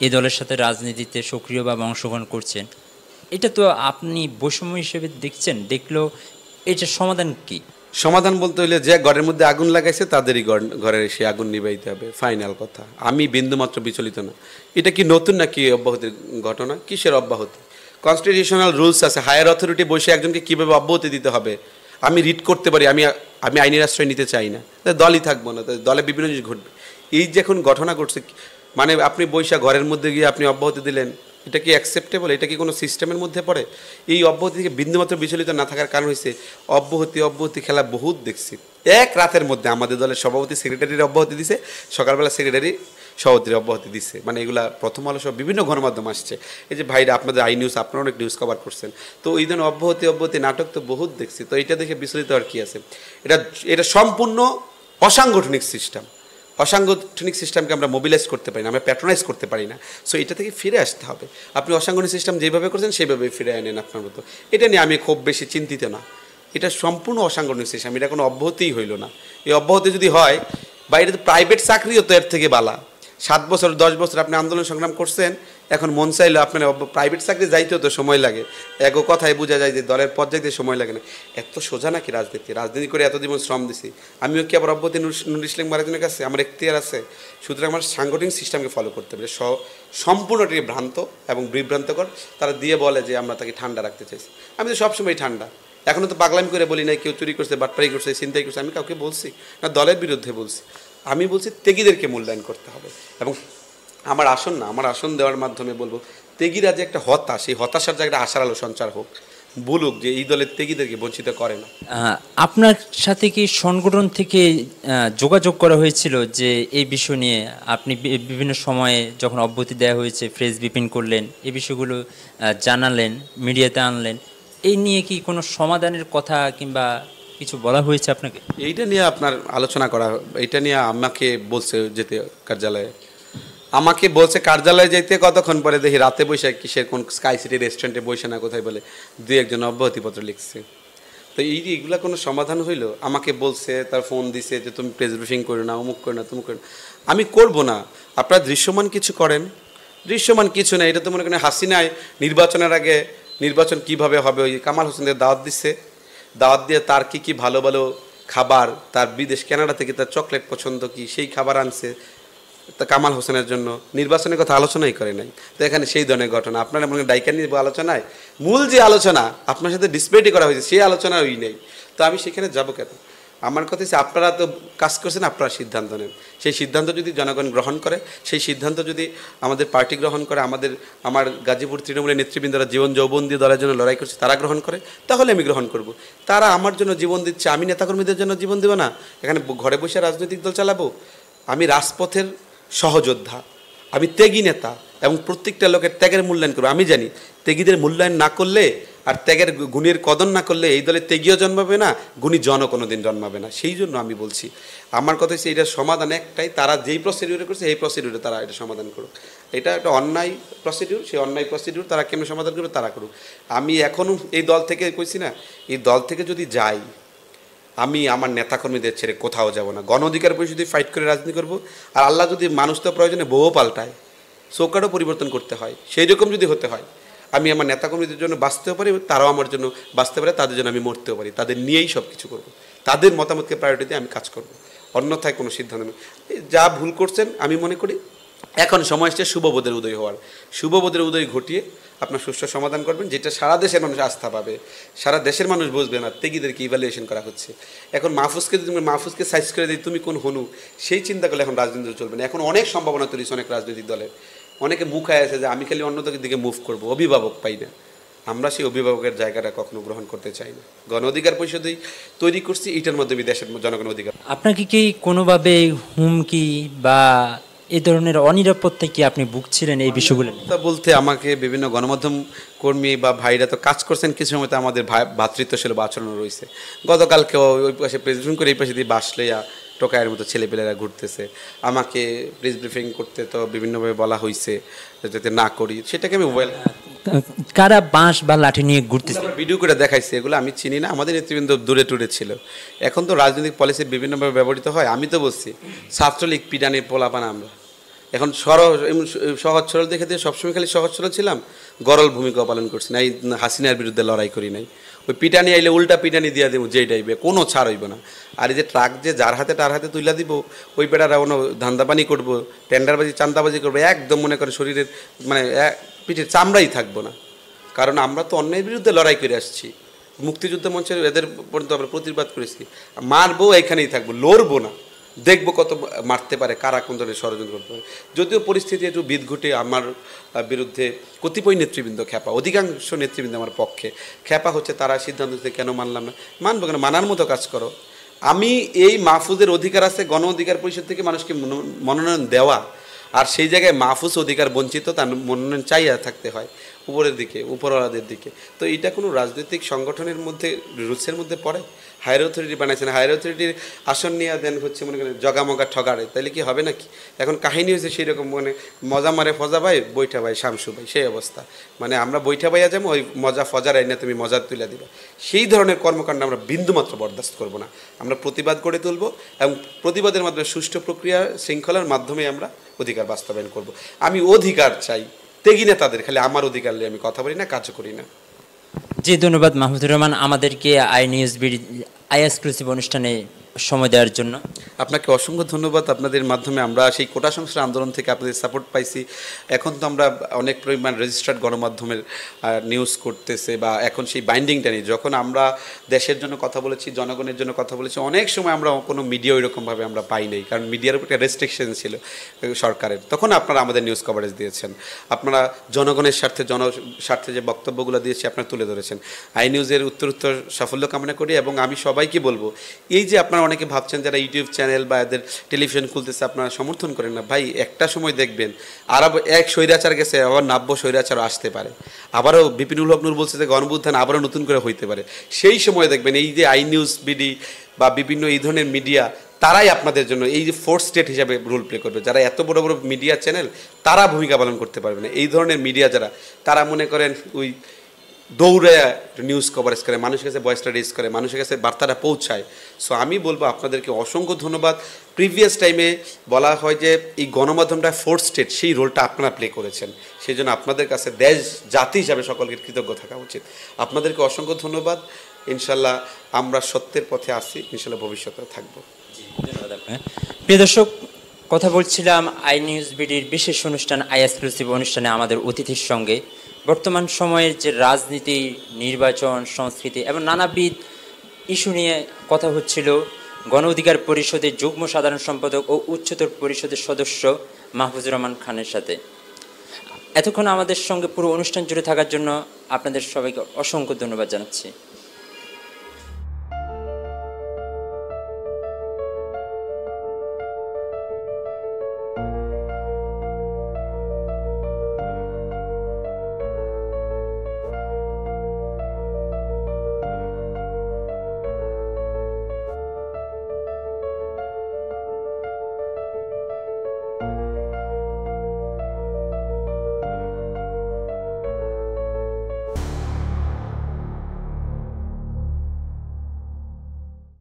এই দলের সাথে রাজনীতিতে সক্রিয়ভাবে অংশগ্রহণ করছেন, এটা তো আপনি বৈষম্য হিসেবে দেখছেন, দেখলেও এটার সমাধান কি? সমাধান বলতে হলে যে ঘরের মধ্যে আগুন লাগাইছে তাদেরই ঘরে এসে আগুন নিবাইতে হবে, ফাইনাল কথা। আমি বিন্দুমাত্র বিচলিত না। এটা কি নতুন নাকি অব্যাহতির ঘটনা? কিসের অব্যাহতি? কনস্টিটিউশনাল রুলস আছে, হায়ার অথরিটি বসে একজনকে কীভাবে অব্যাহতি দিতে হবে আমি রিড করতে পারি। আমি আইনের আশ্রয় নিতে চাই না, দলই থাকবো না, দলে বিভিন্ন জিনিস ঘটবে। এই যে এখন ঘটনা ঘটছে, মানে আপনি বৈশা ঘরের মধ্যে গিয়ে আপনি অব্যাহতি দিলেন, এটা কি অ্যাকসেপ্টেবল? এটা কি কোনো সিস্টেমের মধ্যে পড়ে? এই অব্যাহতি থেকে বিন্দুমাত্র বিচলিত না থাকার কারণ হয়েছে অব্যাহতি খেলা বহুত দেখছি। এক রাতের মধ্যে আমাদের দলের সভাপতি সেক্রেটারির অব্যাহতি দিছে, সকালবেলা সেক্রেটারি সভাপতির অব্যাহতি দিচ্ছে। মানে এগুলা প্রথম আলো সব বিভিন্ন গণমাধ্যম আসছে। এই যে ভাইরা আপনাদের আই নিউজ, আপনারা অনেক নিউজ কভার করছেন। তো এই ধরনের অব্যাহতি নাটক তো বহুত দেখছি। তো এটা দেখে বিচলিত আর কি আছে? এটা সম্পূর্ণ অসাংগঠনিক সিস্টেম। অসাংগঠনিক সিস্টেমকে আমরা মোবিলাইজ করতে পারি না, আমরা প্যাট্রোনাইজ করতে পারি না। সো এটা থেকে ফিরে আসতে হবে। আপনি অসাংগঠনিক সিস্টেম যেভাবে করছেন সেইভাবেই ফিরে আনেন আপনার মতো। এটা নিয়ে আমি খুব বেশি চিন্তিত না। এটা সম্পূর্ণ অসাংগঠনিক সিস্টেম, এটা কোনো অব্যাহতিই হইল না। এই অব্যাহতি যদি হয়, বা এটা তো প্রাইভেট চাকরিও তো এর থেকে বালা। 7 বছর 10 বছর আপনি আন্দোলন সংগ্রাম করছেন, এখন মন চাইলে আপনার প্রাইভেট চাকরি যাইতেও তো সময় লাগে। এক কথায় বোঝা যায় যে দলের পর্যায়ে সময় লাগে না। এত সোজা নাকি রাজনীতি করে এত জীবন শ্রম দিছি। আমিও কি আবার অব্যাহতি নুর ইসলাম মহারাজনের কাছে আমার এখতিয়ার আছে? সুতরাং আমার সাংগঠনিক সিস্টেমকে ফলো করতে হবে। সম্পূর্ণটি ভ্রান্ত এবং বিভ্রান্তকর। তারা দিয়ে বলে যে আমরা তাকে ঠান্ডা রাখতে চাইছি। আমি তো সবসময় ঠান্ডা, এখনও তো পাগলামি করে বলি নাই কেউ চুরি করছে, বাটপাড়ি করছে, ছিনতাই করছে। আমি কাউকে বলছি না, দলের বিরুদ্ধে বলছি। আমি বলছি ত্যাগীদেরকে মূল্যায়ন করতে হবে এবং আমার আসন না, আমার আসন দেওয়ার মাধ্যমে বলবো তেগিরা যে একটা হতাশ, এই হতাশার জায়গাটা আশার আলো সঞ্চার হোক, বলুক যে এই দলের তেগিদেরকে বঞ্চিত করে না। আপনার সাথে কি সংগঠন থেকে যোগাযোগ করা হয়েছিল যে এই বিষয় নিয়ে আপনি বিভিন্ন সময়ে যখন অব্যাহতি দেওয়া হয়েছে প্রেস ব্রিফিং করলেন, এই বিষয়গুলো জানালেন, মিডিয়াতে আনলেন, এই নিয়ে কি কোনো সমাধানের কথা কিংবা কিছু বলা হয়েছে আপনাকে? এইটা নিয়ে আপনার আলোচনা করা, এইটা নিয়ে আমাকে বলছে যেতে কার্যালয়ে, আমাকে বলছে কার্যালয়ে যেতে, কতক্ষণ পরে দেখি রাতে বসে কিসের কোন স্কাই সিটি রেস্টুরেন্টে বসে না কোথায় বলে দুই একজন অব্যাহতিপত্র লিখছে। তো এইগুলা কোনো সমাধান হইলো? আমাকে বলছে, তার ফোন দিছে যে তুমি প্রেস ব্রিফিং করো না, অমুক করো না, তুমুক করো না। আমি করবো না। আপনারা দৃশ্যমান কিছু করেন, দৃশ্যমান কিছু না। এটা তো মনে করেন হাসিনায় নির্বাচনের আগে নির্বাচন কিভাবে হবে, ওই কামাল হোসেনদের দাওয়াত দিচ্ছে, দাওয়াত দিয়ে তার কি কি ভালো ভালো খাবার, তার বিদেশ কানাডা থেকে তার চকলেট পছন্দ কি, সেই খাবার আনছে তা কামাল হোসেনের জন্য। নির্বাচনের কথা আলোচনাই করে নাই। তো এখানে সেই ধরনের ঘটনা আপনারা মনে করেন ডাইকা নিয়ে আলোচনায়, মূল যে আলোচনা আপনার সাথে ডিসপ্লেটি করা হয়েছে সেই আলোচনা ওই নেই। তো আমি সেখানে যাবো কেন? আমার কথা হচ্ছে আপনারা তো কাজ করছেন, আপনারা সিদ্ধান্ত নেন। সেই সিদ্ধান্ত যদি জনগণ গ্রহণ করে, সেই সিদ্ধান্ত যদি আমাদের পার্টি গ্রহণ করে, আমার গাজীপুর তৃণমূলের নেতৃবৃন্দরা জীবন যৌবন দিয়ে দলের জন্য লড়াই করছে, তারা গ্রহণ করে, তাহলে আমি গ্রহণ করব। তারা আমার জন্য জীবন দিচ্ছে, আমি নেতাকর্মীদের জন্য জীবন দেবো না? এখানে ঘরে বসে রাজনৈতিক দল চালাবো? আমি রাজপথের সহযোদ্ধা, আমি ত্যাগী নেতা, এবং প্রত্যেকটা লোকের ত্যাগের মূল্যায়ন করবো। আমি জানি ত্যাগীদের মূল্যায়ন না করলে আর ত্যাগের গুণের কদর না করলে এই দলে ত্যাগীও জন্মাবে না, গুণী জনও কোনো দিন জন্মাবে না। সেই জন্য আমি বলছি, আমার কথা হচ্ছে এটার সমাধান একটাই, তারা যেই প্রসিডিউরে করছে এই প্রসিডিউরে তারা এটা সমাধান করুক। এটা একটা অন্যায় প্রসিডিউর, সেই অন্যায় প্রসিডিউর তারা কেমন সমাধান করবে তারা করুক। আমি এখনও এই দল থেকে কইছি না, এই দল থেকে যদি যাই, আমি আমার নেতাকর্মীদের ছেড়ে কোথাও যাব না। গণ অধিকার পরিষদে ফাইট করে রাজনীতি করব। আর আল্লাহ যদি মানুষ তো প্রয়োজনে বউও পাল্টায়, চৌকাটও পরিবর্তন করতে হয়, সেই রকম যদি হতে হয় আমি আমার নেতাকর্মীদের জন্য বাঁচতেও পারি, তারাও আমার জন্য বাঁচতে পারে, তাদের জন্য আমি মরতেও পারি। তাদের নিয়েই সব কিছু করবো, তাদের মতামতকে প্রায়োরিটি দিয়ে আমি কাজ করব। অন্যথায় কোনো সিদ্ধান্ত নেই। যা ভুল করছেন আমি মনে করি এখন সময় এসছে শুভবোধের উদয় হওয়ার। শুভবোধের উদয় ঘটিয়ে আপনার সুষ্ঠু সমাধান করবেন, যেটা সারা দেশের মানুষ আস্থা পাবে, সারা দেশের মানুষ বুঝবে না ত্যাগীদেরকে ইভ্যালুয়েশন করা হচ্ছে। এখন মাহফুজকে যদি মাহফুজকে সাইজ করে দিই তুমি কোন হনু, সেই চিন্তা করলে এখন রাজনীতি চলবে না। এখন অনেক সম্ভাবনা তৈরি হচ্ছে অনেক রাজনৈতিক দলের, অনেকে মুখায় আছে যে আমি খালি অন্য দিকে মুভ করবো, অভিভাবক পাই না। আমরা সেই অভিভাবকের জায়গাটা কখনো গ্রহণ করতে চাই না। গণ অধিকার পরিষদই তৈরি করছি, এটার মাধ্যমে দেশের জনগণের অধিকার। আপনাকে কি কোনোভাবে হুমকি বা এই ধরনের অনিরাপত্তায় কি আপনি ভুগছিলেন এই বিষয়গুলো? তা বলতে আমাকে বিভিন্ন গণমাধ্যম কর্মী বা ভাইরা তো কাজ করছেন, কিছু সময় তো আমাদের ভাতৃত্বশীল আচরণ রয়েছে। গতকালকে ওই পাশে প্রেসিডেন্ট করে এই পাশে দিয়ে বাস লইয়া টোকায়ের মতো ছেলেপেলেরা ঘুরতেছে, আমাকে প্রেস ব্রিফিং করতে তো বিভিন্নভাবে বলা হয়েছে যাতে না করি, সেটাকে আমি মোবাইল কারা বাঁশ বা লাঠি নিয়ে ঘুরতেছে ভিডিও করে দেখাইছে, এগুলো আমি চিনি না। আমাদের নেতৃবৃন্দ দূরে টুরে ছিল। এখন তো রাজনৈতিক পলিসি বিভিন্নভাবে ব্যবহৃত হয়। আমি তো বলছি ছাত্রলীগ পিডানির পোলাপান আমরা। এখন সহজ সরল দেখে দিয়ে সবসময় খালি সহজ সরল ছিলাম, গরল ভূমিকা পালন করছি না। এই হাসিনার বিরুদ্ধে লড়াই করি নাই। ওই পিটানি আইলে উল্টা পিটানি দিয়া দেবো যেই টাইপে, কোনো ছাড় হইব না। আর এই যে ট্রাক যে যার হাতে তার হাতে তুলে দিব, ওই বেটারা কোনো ধান্দাবানি করবো, টেন্ডারবাজি চান্দাবাজি করবো, একদম মনে করে শরীরের মানে পিঠের চামড়াই থাকবো না। কারণ আমরা তো অন্যায়ের বিরুদ্ধে লড়াই করে আসছি। মুক্তিযুদ্ধ মঞ্চে এদের পর্যন্ত আমরা প্রতিবাদ করেছি। মারবো, এখানেই থাকবো, লড়বো না, দেখবো কত মারতে পারে, কারা কোন ধরনের ষড়যন্ত্র করতে পারে। যদিও পরিস্থিতি একটু বিদঘুটে, আমার বিরুদ্ধে কতিপয় নেতৃবৃন্দ খেপা, অধিকাংশ নেতৃবৃন্দ আমার পক্ষে খেপা হচ্ছে। তারা সিদ্ধান্ত দিতে কেন মানলাম না, মানবো কেন, মানার মতো কাজ করো। আমি এই মাহফুজের অধিকার আছে গণ অধিকার পরিষদ থেকে মানুষকে মনোনয়ন দেওয়া, আর সেই জায়গায় মাহফুজ অধিকার বঞ্চিত, তার মনোনয়ন চাইয়া থাকতে হয় উপরের দিকে, উপরওয়ালাদের দিকে। তো এটা কোনো রাজনৈতিক সংগঠনের মধ্যে রুলসের মধ্যে পড়ে? হায়ার অথরিটি বানাইছেন, হায়ার অথরিটির আসন নিয়ে দেন হচ্ছে মনে করেন জগামগা ঠগাড়ে, তাহলে কি হবে নাকি? এখন কাহিনী হয়েছে সেই রকম, মানে মজা মারে ফজা ভাই, বৈঠা ভাই শামসু ভাই, সেই অবস্থা। মানে আমরা বৈঠা ভাইয়া যাবো, ওই মজা ফজার আইনা তুমি মজা তুলে দিবা, সেই ধরনের কর্মকাণ্ড আমরা বিন্দুমাত্র বরদাস্ত করবো না। আমরা প্রতিবাদ গড়ে তুলবো, এবং প্রতিবাদের মাধ্যমে সুষ্ঠু প্রক্রিয়া শৃঙ্খলার মাধ্যমে আমরা অধিকার বাস্তবায়ন করব। আমি অধিকার চাই, ত্যাগী নেতাদের, খালি আমার অধিকার নিয়ে আমি কথা বলি না, কাজও করি না। জি, ধন্যবাদ মাহমুদুর রহমান আমাদেরকে আই এক্সক্লুসিভ অনুষ্ঠানে সময় দেওয়ার জন্য। আপনাকে অসংখ্য ধন্যবাদ। আপনাদের মাধ্যমে আমরা সেই কোটা সংস্কার আন্দোলন থেকে আপনাদের সাপোর্ট পাইছি। এখন তো আমরা অনেক পরিমাণ রেজিস্টার্ড গণমাধ্যমের নিউজ করতেছে, বা এখন সেই বাইন্ডিংটা নেই। যখন আমরা দেশের জন্য কথা বলেছি, জনগণের জন্য কথা বলেছি, অনেক সময় আমরা কোনো মিডিয়া ওইরকমভাবে আমরা পাই নাই, কারণ মিডিয়ার উপর একটা রেস্ট্রিকশন ছিল সরকারের। তখন আপনারা আমাদের নিউজ কভারেজ দিয়েছেন, আপনারা জনগণের স্বার্থে স্বার্থে যে বক্তব্যগুলো দিয়েছি আপনারা তুলে ধরেছেন। আই নিউজের উত্তরোত্তর সাফল্য কামনা করি, এবং আমি সবাইকে বলবো, এই যে আপনারা অনেকে ভাবছেন যারা ইউটিউব চ্যানেল বা এদের টেলিভিশন খুলতেছে আপনারা সমর্থন করেন না, ভাই একটা সময় দেখবেন আর এক স্বৈরাচার গেছে, আবার নাব্য স্বৈরাচারও আসতে পারে, আবারও বিপিনুল হক নূর বলছে যে গণঅভ্যুত্থান আবারও নতুন করে হইতে পারে। সেই সময় দেখবেন এই যে আই নিউজ বিডি বা বিভিন্ন এই ধরনের মিডিয়া, তারাই আপনাদের জন্য এই যে ফোর্থ স্টেট হিসাবে রোল প্লে করবে। যারা এত বড় বড় মিডিয়া চ্যানেল, তারা ভূমিকা পালন করতে পারবে না। এই ধরনের মিডিয়া যারা, তারা মনে করেন ওই দৌড়ে নিউজ কভারেজ করে, মানুষের কাছে ভয়েসটা রেজ করে, মানুষের কাছে বার্তাটা পৌঁছায়। সো আমি বলবো আপনাদেরকে অসংখ্য ধন্যবাদ। প্রিভিয়াস টাইমে বলা হয় যে এই গণমাধ্যমটা ফোর্থ স্টেট, সেই রোলটা আপনারা প্লে করেছেন। সেই জন্য আপনাদের কাছে দেশ জাতি হিসাবে সকলকে কৃতজ্ঞ থাকা উচিত। আপনাদেরকে অসংখ্য ধন্যবাদ। ইনশাল্লাহ আমরা সত্যের পথে আসি, ইনশাল্লাহ ভবিষ্যতে থাকবো। ধন্যবাদ আপনাকে। প্রিয় দর্শক, কথা বলছিলাম আই নিউজ বিডির বিশেষ অনুষ্ঠান আই এক্সক্লুসিভ অনুষ্ঠানে আমাদের অতিথির সঙ্গে। বর্তমান সময়ের যে রাজনীতি, নির্বাচন, সংস্কৃতি এবং নানাবিধ ইস্যু নিয়ে কথা হচ্ছিল গণ অধিকার পরিষদের যুগ্ম সাধারণ সম্পাদক ও উচ্চতর পরিষদের সদস্য মাহফুজুর রহমান খানের সাথে। এতক্ষণ আমাদের সঙ্গে পুরো অনুষ্ঠান জুড়ে থাকার জন্য আপনাদের সবাইকে অসংখ্য ধন্যবাদ জানাচ্ছি।